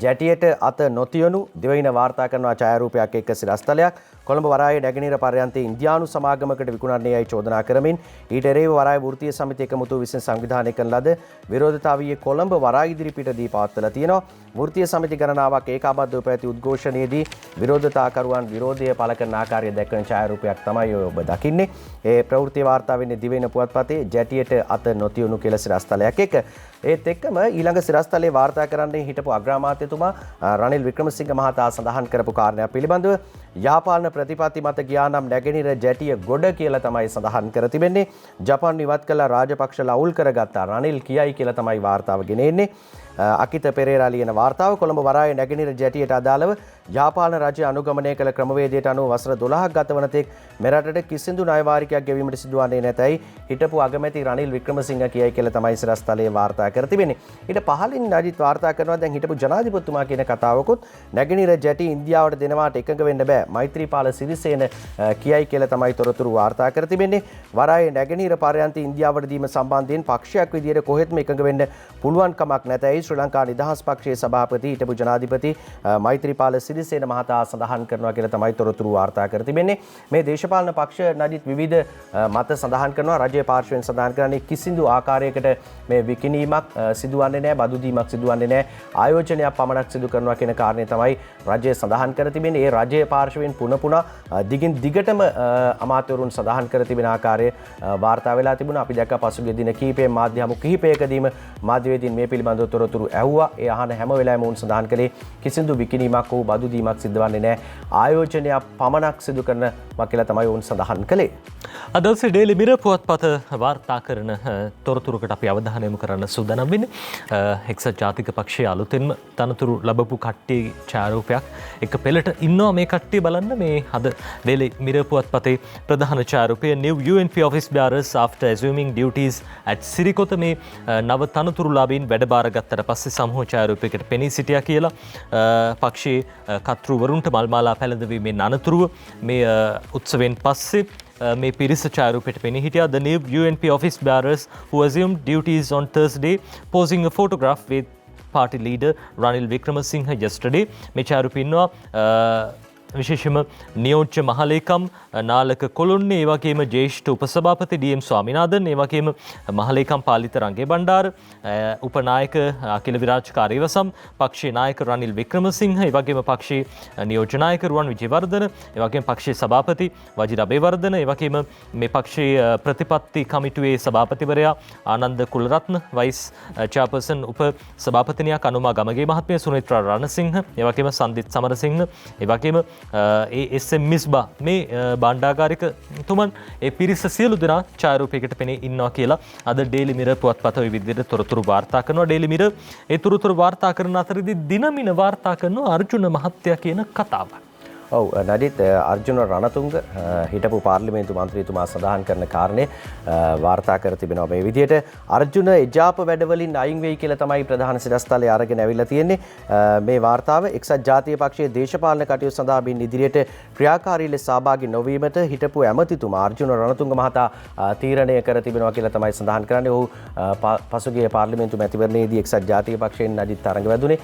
ජැටියට අත නොතියුණු දිවයින වාර්තා කරනවා ඡායාරූපයක් එක්ක සිරස්තලයක්. කොළඹ වරායේ නැගෙනහිර පර්යන්තයේ ඉන්දියානු සමාගමකට විකුණන්නේ යයි චෝදනා කරමින් ඊට එරෙහිව වරායේ වෘත්තීය සමිති එකමුතු විසින් සංවිධානය කරන ලද විරෝධතාවයේ කොළඹ වරාය ඉදිරිපිටදී පවත්වලා තියෙනවා. වෘත්තීය සමිති ගණනාවක් ඒකාබද්ධව පැවති උද්ඝෝෂණයේදී විරෝධතාකරුවන් විරෝධය පළ කරන ආකාරය දැක්වෙන ඡායාරූපයක් තමයි ඔබ දකින්නේ. ඒ ප්‍රවෘත්ති වාර්තා වෙන්නේ දිවයින පුවත්පතේ ජැටියට අත නොතියුණු කියලා සිරස්තලයක් එක්ක. ඒත් එක්කම ඊළඟ සිරස්තලේ වාර්තා කරන්නේ හිටපු අග්‍රාමාත්‍යතුමා රනිල් වික්‍රමසිංහ මහතා සඳහන් කරපු කාරණයක් පිළිබඳව යාපාලන ප්‍රතිපත්ති මත ගියා නම් නැගෙනහිර ජැටිය ගොඩ කියලා තමයි සඳහන් කර තිබෙන්නේ. ජපාන් ඉවත් කළ රාජපක්ෂලා අවුල් කරගත්තා රනිල් කියයි කියලා තමයි වාර්තාව ගෙනෙන්නේ. අකිත පෙරේරා ලියන වාර්තාව කොළඹ වරායේ නැගෙනහිර ජැටියට අදාළව යාපාලන රජය අනුගමනය කළ ක්‍රමවේදයට අනුව වසර 12ක් ගත වන තෙක් මෙරටට කිසිදු ණය වාරිකයක් ගෙවීමට සිදුවන්නේ නැතයි හිටපු අගමැති රනිල් වික්‍රමසිංහ කියයි කියලා තමයි සිරස්තලයේ වාර්තා කර තිබෙන්නේ. ඊට පහලින් අජිත් වාර්තා කරනවා දැන් හිටපු ජනාධිපතිතුමා කියන කතාවකුත් නැගෙනහිර ජැටි ඉන්දියාවට දෙනවාට එකඟ වෙන්න බෑ. මෛත්‍රීපාල සිරිසේන කියයි කියලා තමයි තොරතුරු වාර්තා කර තිබෙන්නේ. වරායේ නැගෙනහිර පර්යන්තය ඉන්දියාවට දීම සම්බන්ධයෙන් පක්ෂයක් විදියට කොහෙත්ම එකඟ වෙන්න පුළුවන් කමක් නැතයි ශ්‍රී ලංකා නිදහස් පක්ෂයේ සභාපති හිටපු ජනාධිපති මෛත්‍රීපාල සිරිසේන මහතා සඳහන් කරනවා කියලා තමයි තොරතුරු වාර්තා කර තිබෙන්නේ. මේ දේශපාලන පක්ෂ නඩිත් විවිධ මත සඳහන් කරනවා. රජයේ පාර්ශ්වයෙන් සඳහන් කරන්නේ කිසිදු ආකාරයකට මේ විකිණීමක් සිදුවන්නේ නැහැ, බදු දීමක් සිදුවන්නේ නැහැ, ආයෝජනයක් පමණක් සිදු කරනවා කියන කාරණේ තමයි රජය සඳහන් කර තිබෙන්නේ. ඒ රජයේ පාර්ශ්වයෙන් පුන පුනා දිගින් දිගටම අමාත්‍යවරුන් සඳහන් කර තිබෙන ආකාරය වාර්තා වෙලා තිබුණා. අපි දැක්කා පසුගිය දින කීපයේ මාධ්‍ය හමු කිහිපයකදීම මාධ්‍යවේදීන් මේ පිළිබඳව තොරතුරු ඇහුවා. ඒ අහන හැම වෙලාවෙම උන් සඳහන් කළේ කිසිදු විකිණීමක් හෝ බදු දීමක් සිද්ධ වන්නේ නැහැ, ආයෝජනයක් පමණක් සිදු කරනවා කියලා තමයි උන් සඳහන් කළේ. අද දවසේ ඩේලි මිරර් පුවත්පත වාර්තා කරන තොරතුරකට අපි අවධානය යොමු කරන්න සූදානම් වෙන්නේ. එක්සත් ජාතික පක්ෂයේ අලුතෙන්ම තනතුරු ලැබපු කට්ටියගේ ඡායාරූපයක් එක පෙළට ඉන්නවා. මේ කට්ටිය බලන්න මේ අද ඩේලි මිරර් පුවත්පතේ ප්‍රධාන ඡායාරූපය new UNP office bearers after assuming duties at Sirikota. මේ නව තනතුරුලාභීන් වැඩ බාරගත්තට පස්සේ සමූහ ඡායාරූපයකට පෙනී සිටියා කියලා පක්ෂයේ කර්තෘවරුන්ට මල්මාලා පැළඳවීමේ අනතුරුව මේ උත්සවෙන් පස්සේ මේ පිරිස ඡායාරූපයට පෙනී හිටියා. The new UNP office bearers who assumed duties on Thursday posing a photograph with party leader Ranil Wickremesinghe yesterday. මේ ඡායාරූපය ඉන්නවා විශේෂම නියෝජ්‍ය මහලේකම් නාලක කොළුන්නේ, ඒ වගේම ජ්‍යෙෂ්ඨ උපසභාපති ඩී.එම්. ස්වාමිනාදන්, ඒ වගේම මහලේකම් පාලිත රංගේ බණ්ඩාර, උපනායක අකිල විරාජ් කාර්යවසම්, පක්ෂයේ නායක රනිල් වික්‍රමසිංහ, ඒ වගේම පක්ෂයේ නියෝජ්‍ය නායක රුවන් විජේවර්ධන, ඒ වගේම පක්ෂයේ සභාපති වජිර අබේවර්ධන, ඒ වගේම මේ පක්ෂයේ ප්‍රතිපත්ති කමිටුවේ සභාපතිවරයා ආනන්ද කුලරත්න, වයිස් චෙයාපර්සන් උප සභාපතිනියක් අනුමා ගමගේ මහත්මිය, සුනිත්‍රා රණසිංහ, ඒ වගේම සන්දිත් සමරසිංහ, ඒ වගේම ඒ.එස්.එම්. මිස්බා මේ භාණ්ඩාගාරිකතුමන් ඒ පිරිස සියලු දෙනා ඡායාරූපයකට පෙනී ඉන්නවා කියලා අද ඩේලි මිරර් පුවත්පත ওই විදිහට තොරතුරු වාර්තා කරනවා. ඩේලි මිරර් ඒ තොරතුරු වාර්තා කරන අතරදී දිනමින වාර්තා කරනවා අර්ජුන මහත්තයා කියන කතාව. ඔව් නඩිත් අර්ජුන රණතුංග හිටපු පාර්ලිමේන්තු මන්ත්‍රීතුමා සඳහන් කරන කාරණේ වාර්තා කර තිබෙනවා. මේ විදිහට අර්ජුන එජාප වැඩවලින් අයින් වෙයි කියලා තමයි ප්‍රධාන සිරස්තලයේ අරගෙන ඇවිල්ලා තියෙන්නේ. මේ වාර්තාව එක්සත් ජාතික පක්ෂයේ දේශපාලන කටයුතු සඳහා බින් ඉදිරියට ක්‍රියාකාරී ලෙස සහභාගී නොවීමට හිටපු ඇමතිතුමා අර්ජුන රණතුංග මහතා තීරණය කර තිබෙනවා කියලා තමයි සඳහන් කරන්නේ. ඔහු පසුගිය පාර්ලිමේන්තු මැතිවරණයේදී එක්සත් ජාතික පක්ෂයෙන් නඩිත් තරඟ වැදුනේ.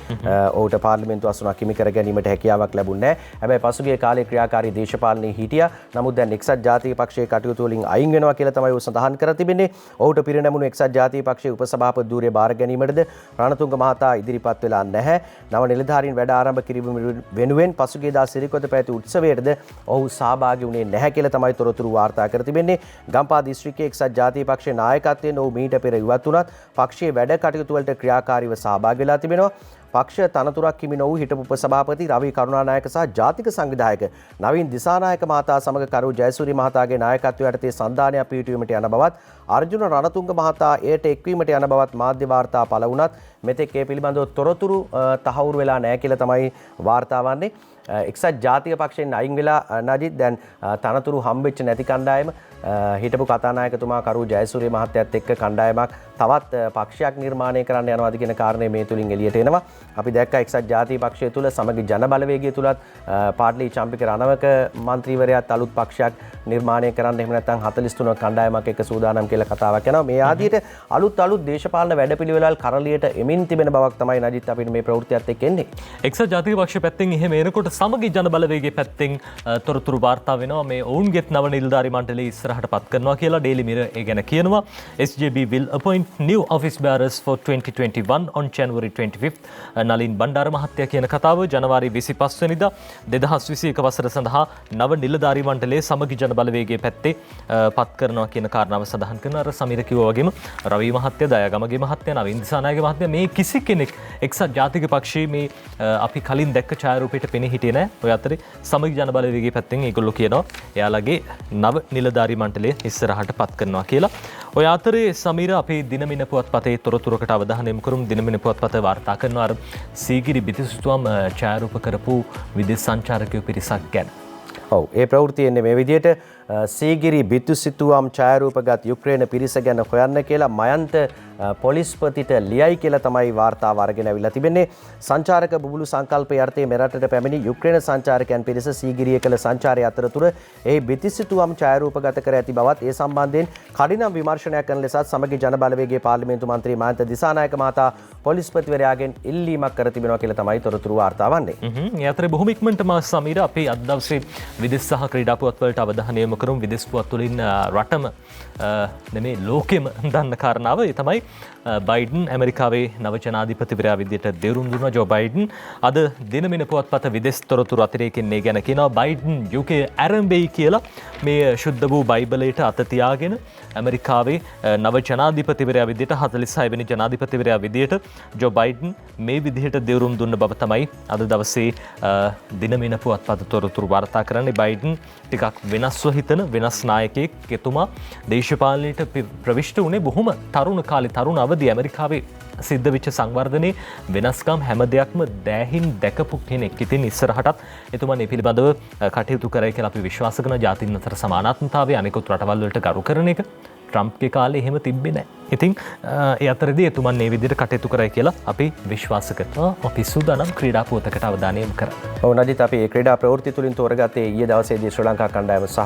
ඔහුට පාර්ලිමේන්තු අසුනක් හිමි කර ගැනීමට හැකියාවක් ලැබුණේ නැහැ. හැබැයි පසුගිය කාලේ ක්‍රියාකාරී දේශපාලනයේ හිටියා. නමුත් දැන් එක්සත් ජාතික පක්ෂයේ කටයුතු වලින් අයින් වෙනවා කියලා තමයි ඔහු සඳහන් කර තිබෙන්නේ. ඔහුට පිරිනැමුණු එක්සත් ජාතික පක්ෂයේ උපසභාපති ධූරය බාර ගැනීමටද රණතුංග මහතා ඉදිරිපත් වෙලා නැහැ. නව නිලධාරීන් වැඩ ආරම්භ කිරීම වෙනුවෙන් පසුගියදා සිරිකොත පැවති උත්සවයටද ඔහු සහභාගී වුණේ නැහැ කියලා තමයි තොරතුරු වාර්තා කර තිබෙන්නේ. ගම්පහ දිස්ත්‍රික්කයේ එක්සත් ජාතික පක්ෂයේ නායකත්වයෙන් ඔහු මීට පෙර ඉවත් වුණත් පක්ෂයේ වැඩ කටයුතු වලට ක්‍රියාකාරීව සහභාගී වෙලා තිබෙනවා. පක්ෂ තනතුරක් හිමි නොවූ හිටපු උපසභාපති රවි කරුණානායක සහ ජාතික සංවිධායක නවීන් දිසානායක මහතා සමග කරු ජයසූරිය මහතාගේ නායකත්වය යටතේ සන්ධානයක් පිහිටුවීමට යන බවත් අර්ජුන රණතුංග මහතා එයට එක්වීමට යන බවත් මාධ්‍ය වාර්තා පළ වුණත් මෙතෙක් ඒ පිළිබඳව තොරතුරු තහවුරු වෙලා නැහැ කියලා තමයි වාර්තා වන්නේ. එක්සත් ජාතික පක්ෂයෙන් අයින් වෙලා නජිත් දැන් තනතුරු හම්බෙච්ච නැති කණ්ඩායම හිටපු කතානායකතුමා කරු ජයසූරිය මහත්තයත් එක්ක කණ්ඩායමක් තවත් පක්ෂයක් නිර්මාණය කරන්න යනවාද කියන කාරණේ මේ තුලින් එළියට එනවා. අපි දැක්කා එක්සත් ජාතික පක්ෂය තුල සමගි ජන බලවේගය තුලත් පාටලි චම්පික රණවක මන්ත්‍රීවරයාත් අලුත් පක්ෂයක් නිර්මාණය කරන්න එහෙම නැත්නම් 43 කණ්ඩායමක් එක්ක සූදානම් කියලා කතාවක් යනවා. මේ ආදියට අලුත් දේශපාලන වැඩපිළිවෙළල් කරලියට එමින් තිබෙන බවක් තමයි නජිත් අපිට මේ ප්‍රවෘත්තියත් එක්ක එන්නේ. එක්සත් ජාතික පක්ෂ පැත්තෙන් එහෙම එනකොට සමගි ජන බලවේගයේ පැත්තෙන් තොරතුරු වාර්තා වෙනවා. මේ ඔවුන්ගේත් නව නිලධාරී මණ්ඩලයේ ඉස්සරහට පත් කරනවා කියලා ඩේලි මිරර් ඒ ගැන කියනවා. SJB will appoint new office bearers for 2021 on January 25th. Nalin Bandara මහත්තයා කියන කතාව ජනවාරි 25 වෙනිදා 2021 වසර සඳහා නව නිලධාරී මණ්ඩලයේ සමගි ජන බලවේගයේ පැත්තේ පත් කරනවා කියන කාරණාව සඳහන් කරනවා. අර සමීර කිව්වා වගේම රවි මහත්තයා, දයාගමගේ මහත්තයා, නවීන් දිසානායක මහත්තයා මේ කිසි කෙනෙක් එක්සත් ජාතික පක්ෂයේ මේ අපි කලින් දැක්ක ඡායාරූපයට පෙනී හිටියේ නැහැ. ඔය අතරේ සමගි ජන බලවේගයේ පැත්තෙන් ඒගොල්ලෝ කියනවා එයාලගේ නව නිලධාරී මණ්ඩලය ඉස්සරහට පත් කරනවා කියලා. ඔය අතරේ සමීර අපේ දිනමින පුවත්පතේ තොරතුරකට අවධානය යොමු කරමු. දිනමින පුවත්පත වාර්තා කරනවා අර සීගිරි බිතුසිතුවම් ඡායාරූප කරපු විදේශ සංචාරකයෝ පිරිසක් ගැන. ඔව් ඒ ප්‍රවෘත්තිය එන්නේ මේ විදිහට සීගිරි බිතුසිතුවම් ඡායාරූපගත් යුක්‍රේන පිරිස ගැන හොයන්න කියලා මයන්ත පොලිස්පතිට ලියයි කියලා තමයි වාර්තාව අරගෙන අවිලා තිබෙන්නේ. සංචාරක බුබුලු සංකල්පයේ යටතේ මෙරටට පැමිණි යුක්‍රේන සංචාරකයන් පිරිස සීගිරිය කළ සංචාරය අතරතුර එහි බිතුසිතුවම් ඡායාරූපගත කර ඇති බවත් ඒ සම්බන්ධයෙන් කඩිනම් විමර්ශනයක් කරන ලෙසත් සමගි ජන බලවේගයේ පාර්ලිමේන්තු මන්ත්‍රී මයන්ත දිසානායක මහතා පොලිස්පතිවරයාගෙන් ඉල්ලීමක් කර තිබෙනවා කියලා තමයි තොරතුරු වාර්තා වන්නේ. ඒ අතරේ බොහොම ඉක්මනටම සමීර අපේ අද දවසේ විදේශ සහ ක්‍රීඩා පුවත් වලට අවධානය යොමු කරමු. විදේශ පුවත් වලින් රටම නෙමේ ලෝකෙම දන්න කාරණාව ඒ තමයි බයිඩන් ඇමරිකාවේ නව ජනාධිපතිවරයා විදිහට දෙවුරුම් දුන්නා. ජෝ බයිඩන් අද දිනමින පුවත්පත විදේශ තොරතුරු අතිරේකින් මේ ගැන කියනවා. බයිඩන් UK ආරම්භයි කියලා මේ ශුද්ධ වූ බයිබලයට අත තියාගෙන ඇමරිකාවේ නව ජනාධිපතිවරයා විදිහට 46 වෙනි ජනාධිපතිවරයා විදිහට ජෝ බයිඩන් මේ විදිහට දෙවුරුම් දුන්න බව තමයි අද දවසේ දිනමින පුවත්පත තොරතුරු වාර්තා කරන්නේ. බයිඩන් ටිකක් වෙනස්ව හිතන වෙනස් නායකයෙක්. එතුමා දේශපාලනයට ප්‍රවිෂ්ඨ වුණේ බොහොම තරුණ කාලේ තරුණ අවදී ඇමරිකාවේ සිද්ධ වෙච්ච සංවර්ධනයේ වෙනස්කම් හැම දෙයක්ම දෑහින් දැකපු කෙනෙක්. ඉතින් ඉස්සරහටත් එතුමා මේ පිළිබඳව කටයුතු කරයි කියලා අපි විශ්වාස කරන ජාතීන් අතර සමානාත්මතාවය අනිකුත් රටවල් වලට ගරු කරන එක ට්‍රම්ප්ගේ කාලේ එහෙම තිබ්බේ නැහැ. ඉතින් ඒ අතරදී එතුමන් මේ විදිහට කටයුතු කරයි කියලා අපි විශ්වාස කරනවා. අපි සූදානම් ක්‍රීඩා පුවතකට අවධානය යොමු කරන්න. ඔව් නජිත් අපි ඒ ක්‍රීඩා ප්‍රවෘත්ති තුලින් තෝරගත්තේ ඊයේ දවසේදී ශ්‍රී ලංකා කණ්ඩායම සහ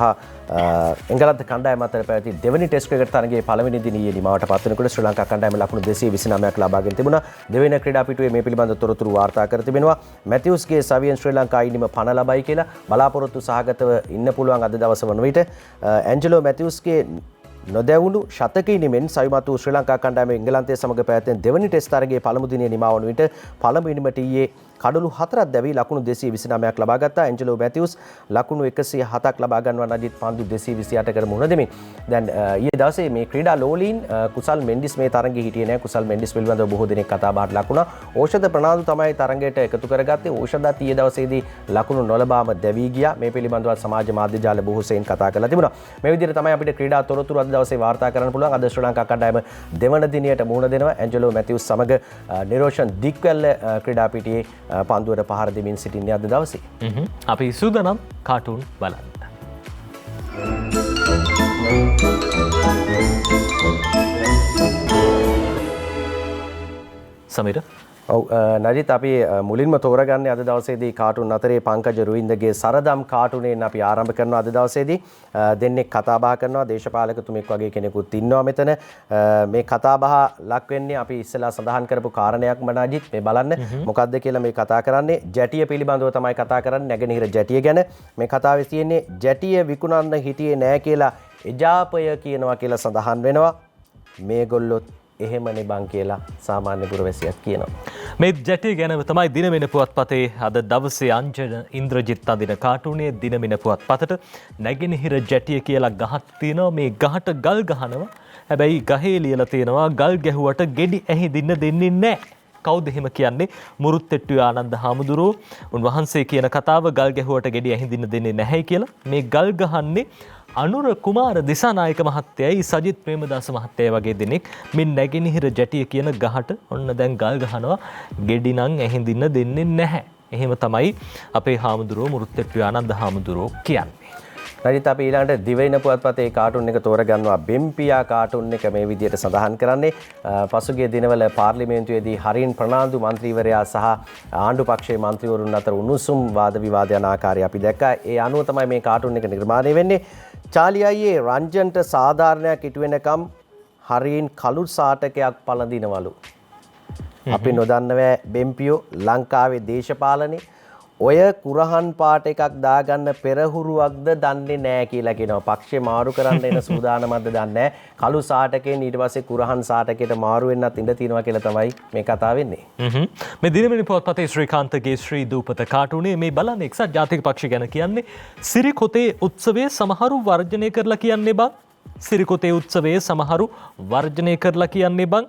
එංගලන්ත කණ්ඩායම අතර පැවති දෙවැනි ටෙස්ට් ක්‍රිකට් තරගයේ පළවෙනි දිනයේ නිමාවට පත් වෙනකොට ශ්‍රී ලංකා කණ්ඩායම ලකුණු 229ක් ලබාගෙන තිබුණා. දෙවෙනි ක්‍රීඩා පිටුවේ මේ පිළිබඳ තොරතුරු වාර්තා කර තිබෙනවා. මැතිව්ස්ගේ සවියෙන් ශ්‍රී ලංකා ඉනිම පණ ලබයි කියලා බලාපොරොත්තු සහගතව ඉන්න පුළුවන් අද දවස වන විට ඇන්ජලෝ මැතිව්ස්ගේ නොදැවුණු ශතකීනිමෙන් සවිමතු ශ්‍රී ලංකා කණ්ඩායම එංගලන්තය සමග පැවැත්වෙන දෙවැනි ටෙස්ට් තරගයේ පළමු දිනේ නිමා වන විට පළමු ඉනිමට ඊයේ කඩලු 4ක් දැවි ලකුණු 229ක් ලබා ගත්තා. ඇන්ජලෝ මැතිව්ස් ලකුණු 107ක් ලබා ගන්නවා නජිත් පන්දු 228කට මුහුණ දෙමින්. දැන් ඊයේ දවසේ මේ ක්‍රීඩා ලෝලීන් කුසල් මෙන්ඩිස් මේ තරගයේ හිටියේ නැහැ. කුසල් මෙන්ඩිස් පිළිබඳව බොහෝ දෙනෙක් කතා බහට ලකුණා. ඕෂධ ප්‍රනාන්දු තමයි තරගයට එකතු කරගත්තේ. ඕෂධත් ඊයේ දවසේදී ලකුණු නොලබාම දැවි ගියා. මේ පිළිබඳව සමාජ මාධ්‍ය ජාල බොහෝ සෙයින් කතා කරලා තිබුණා. මේ විදිහට තමයි අපිට ක්‍රීඩා තොරතුරු අද දවසේ වාර්තා කරන්න පුළුවන්. අද ශ්‍රී ලංකා කණ්ඩායම දෙවන දිනයට මුහුණ දෙනවා. ඇන්ජලෝ මැතිව්ස් සමග නිරෝෂන් දික්වැල්ල ක්‍රීඩා පිටියේ පන්දුවට පහර දෙමින් සිටින්නේ අද දවසේ. අපි සූදානම් කාටුන් බලන්න. සමීර. ඔව් නජිත් අපි මුලින්ම තෝරගන්නේ අද දවසේදී කාටුන් අතරේ පංකජ රුවින්දගේ සරදම් කාටුනෙන් අපි ආරම්භ කරනවා. අද දවසේදී දෙන්නෙක් කතා බහ කරනවා. දේශපාලකතුමෙක් වගේ කෙනෙකුත් ඉන්නවා මෙතන. මේ කතා බහ ලක් වෙන්නේ අපි ඉස්සෙල්ලා සඳහන් කරපු කාරණයක්ම නජිත් මේ බලන්න මොකද්ද කියලා මේ කතා කරන්නේ ජැටිය පිළිබඳව තමයි කතා කරන්නේ. නැගෙනහිර ජැටිය ගැන මේ කතාවේ තියෙන්නේ ජැටිය විකුණන්න හිටියේ නෑ කියලා එජාපය කියනවා කියලා සඳහන් වෙනවා. මේගොල්ලොත් එහෙමනේ බං කියලා සාමාන්‍ය පුරවැසියෙක් කියනවා. මේ ජැටිය ගැන තමයි දිනමින පුවත්පතේ අද දවසේ අංජන ඉන්ද්‍රජිත් අඳින කාටුනේ දිනමින පුවත්පතට නැගෙනහිර ජැටිය කියලා ගහක් තියෙනවා. මේ ගහට ගල් ගහනවා. හැබැයි ගහේ ලියලා තියෙනවා ගල් ගැහුවට ගෙඩි ඇහිදින්න දෙන්නේ නැහැ. කවුද එහෙම කියන්නේ? මුරුත්තෙට්ටුවේ ආනන්ද හාමුදුරුවෝ. උන්වහන්සේ කියන කතාව ගල් ගැහුවට ගෙඩි ඇහිදින්න දෙන්නේ නැහැ කියලා. මේ ගල් ගහන්නේ අනුර කුමාර දිසානායක මහත්තයයි සජිත් ප්‍රේමදාස මහත්තයයි වගේ දෙනෙක් මේ නැගෙනහිර ජැටිය කියන ගහට ඔන්න දැන් ගල් ගහනවා ගෙඩි නම් ඇහිඳින්න දෙන්නේ නැහැ. එහෙම තමයි අපේ හාමුදුරුවෝ මුරුත්තෙට්ටුවේ ආනන්ද හාමුදුරුවෝ කියන්නේ. නජිත් අපි ඊළඟට දිවයින පුවත්පතේ කාටුන් එක තෝරගන්නවා. බෙම්පියා කාටුන් එක මේ විදිහට සඳහන් කරන්නේ පසුගිය දිනවල පාර්ලිමේන්තුවේදී හරින් ප්‍රනාන්දු මන්ත්‍රීවරයා සහ ආණ්ඩු පක්ෂයේ මන්ත්‍රීවරුන් අතර උණුසුම් වාද විවාද යන ආකාරය අපි දැක්කා. ඒ අනුව තමයි මේ කාටුන් එක නිර්මාණය වෙන්නේ. චාලි අයියේ රංජන්ට සාධාරණයක් ඉටු වෙනකම් හරින් කළු සාටකයක් පළඳිනවලු. අපි නොදන්නවෑ බෙම්පියෝ ලංකාවේ දේශපාලනේ ඔය කුරහන් පාට එකක් දාගන්න පෙරහුරුවක්ද දන්නේ නැහැ කියලා කියනවා. පක්ෂේ මාරු කරන්න එන සූදානමක්ද දන්නේ නැහැ. කළු සාටකයෙන් ඊට පස්සේ කුරහන් සාටකයට මාරු වෙන්නත් ඉඩ තියෙනවා කියලා තමයි මේ කතාව වෙන්නේ. මේ දිනමිනි පුවත්පතේ ශ්‍රීකාන්තගේ ශ්‍රී දූපත කාටුනේ මේ බලන්නේ එක්සත් ජාතික පක්ෂ ගැන කියන්නේ සිරිකොතේ උත්සවයේ සමහරු වර්ජනය කරලා කියන්නේ බං. සිරිකොතේ උත්සවයේ සමහරු වර්ජනය කරලා කියන්නේ බං.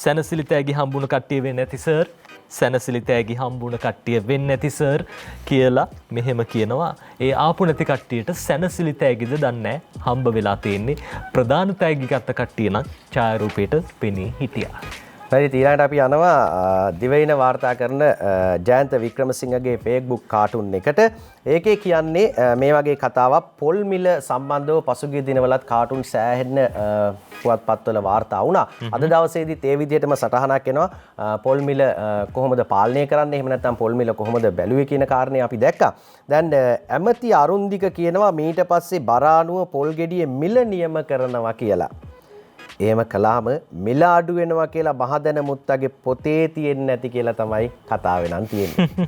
සැනසිලි තෑගි හම්බුණ කට්ටිය වෙන්නේ නැති සර්. සැනසිලි තෑගි හම්බුණ කට්ටිය වෙන්නේ නැති සර් කියලා මෙහෙම කියනවා. ඒ ආපු නැති කට්ටියට සැනසිලි තෑගිද දන්නේ හම්බ වෙලා තියෙන්නේ. ප්‍රධාන තෑගි ගත්ත කට්ටිය නම් ඡායාරූපයට පෙනී හිටියා. හරි ඊළඟට අපි යනවා දිවයින වාර්තා කරන ජයන්ත වික්‍රමසිංහගේ Facebook කාටුන් එකට. ඒකේ කියන්නේ මේ වගේ කතාවක් පොල් මිල සම්බන්ධව පසුගිය දිනවලත් කාටුන් සෑහෙන්න පුවත්පත්වල වාර්තා වුණා. අද දවසේදීත් ඒ විදිහටම සටහනක් එනවා. පොල් මිල කොහොමද පාලනය කරන්නේ? එහෙම නැත්නම් පොල් මිල කොහොමද බැලුවේ කියන කාරණේ අපි දැක්කා. දැන් ඇමති අරුන්දික කියනවා මීට පස්සේ බරානුව පොල් ගෙඩියේ මිල නියම කරනවා කියලා. එහෙම කළාම මිල අඩු වෙනවා කියලා මහදැන මුත්තගේ පොතේ තියෙන්නේ නැති කියලා තමයි කතාව වෙනන් තියෙන්නේ.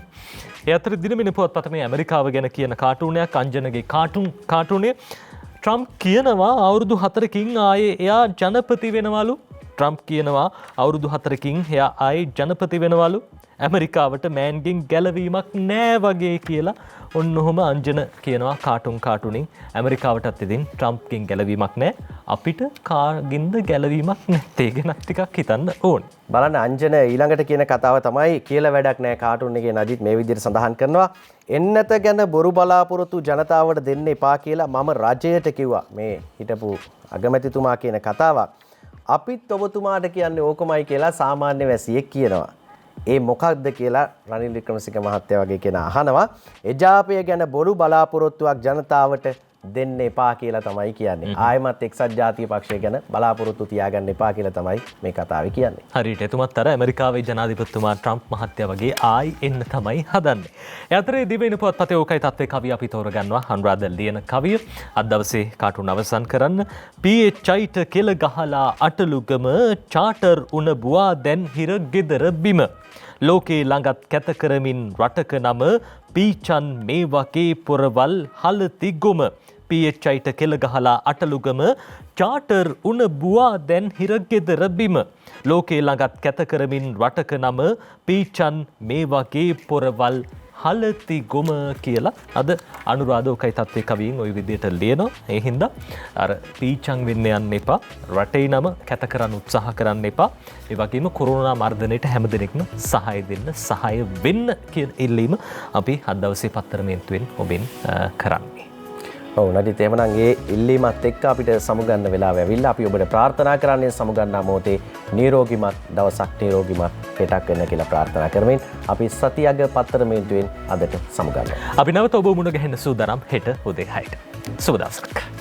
ඒ අතර දිනමින පුවත්පත මේ ඇමරිකාව ගැන කියන කාටුනයක් අංජනගේ කාටුනේ ට්‍රම්ප් කියනවා අවුරුදු 4කින් ආයේ එයා ජනපති වෙනවලු. ට්‍රම්ප් කියනවා අවුරුදු 4කින් එයා ආයේ ජනපති වෙනවලු. ඇමරිකාවට මෑන්ගෙන් ගැලවීමක් නෑ වගේ කියලා ඔන්න ඔහොම අංජන කියනවා කාටුනින්. ඇමරිකාවටත් ඉතින් ට්‍රම්ප්ගෙන් ගැලවීමක් නෑ. අපිට කාගෙන්ද ගැලවීමක් නැත්තේ ගැන ටිකක් හිතන්න ඕනේ. බලන්න අංජන ඊළඟට කියන කතාව තමයි කියලා වැඩක් නෑ කාටුන් එකේ නජිත් මේ විදිහට සඳහන් කරනවා. එන්නත ගැන බොරු බලාපොරොත්තු ජනතාවට දෙන්න එපා කියලා මම රජයට කිව්වා. මේ හිටපු අගමැතිතුමා කියන කතාවක්. අපිත් ඔබතුමාට කියන්නේ ඕකමයි කියලා සාමාන්‍ය වැසියෙක් කියනවා. ඒ මොකක්ද කියලා රනිල් වික්‍රමසිංහ මහත්තයා වගේ කෙනා අහනවා. එජාපය ගැන බොරු බලාපොරොත්තුවක් ජනතාවට දෙන්න එපා කියලා තමයි කියන්නේ. ආයෙමත් එක්සත් ජාතික පක්ෂය ගැන බලාපොරොත්තු තියාගන්න එපා කියලා තමයි මේ කතාවේ කියන්නේ. හරියට එතුමත් අර ඇමරිකාවේ ජනාධිපතිතුමා ට්‍රම්ප් මහත්තයා වගේ ආයි එන්න තමයි හදන්නේ. ඒ අතරේ දිවයින පුවත්පතේ ඕකයි තත්ත්වේ කවිය අපි තෝරගන්නවා. අනුරාධ ලියන කවිය අද දවසේ කාටුන් අවසන් කරන්න. PHIට කෙල ගහලා අටලුගම චාටර් උණ බුවා දැන් හිර ගෙදර බිම. ලෝකේ ළඟත් කැත කරමින් රටක නම පීචන් මේ වගේ පොරවල් හලති ගොම. PHIට කෙල ගහලා අටලුගම චාටර් උණ බුවා දැන් හිර ගෙදර බිම. ලෝකේ ළඟත් කැත කරමින් රටක නම පීචන් මේ වගේ පොරවල් හලති ගොම කියලා අද අනුරාධ ඕකයි තත්ත්වේ කවියෙන් ওই විදිහට ලියනවා. ඒ හින්දා අර පීචන් වෙන්න යන්න එපා. රටේ නම කැත කරන්න උත්සාහ කරන්න එපා. ඒ වගේම කොරෝනා මර්ධනයට හැමදෙනෙක්ම සහාය දෙන්න, සහාය වෙන්න කියන ඉල්ලීම අපි අද දවසේ පත්තර මේන්තුවෙන් ඔබෙන් කරන්නේ. ඔව් නඩිත් එහෙමනම් ඒ ඉල්ලීමත් එක්ක අපිට සමුගන්න වෙලාව ඇවිල්ලා අපි ඔබට ප්‍රාර්ථනා කරන්නේ සමුගන්නා මොහොතේ නිරෝගිමත් දවසක් නිරෝගිමත් හෙටක් වෙන්න කියලා ප්‍රාර්ථනා කරමින් අපි සතියග පත්තර මේන්තුවෙන් අදට සමුගන්නවා. අපි නැවත ඔබ මුණ ගැහෙන්න සූදානම් හෙට උදේ 6ට. සුබ දවසක්.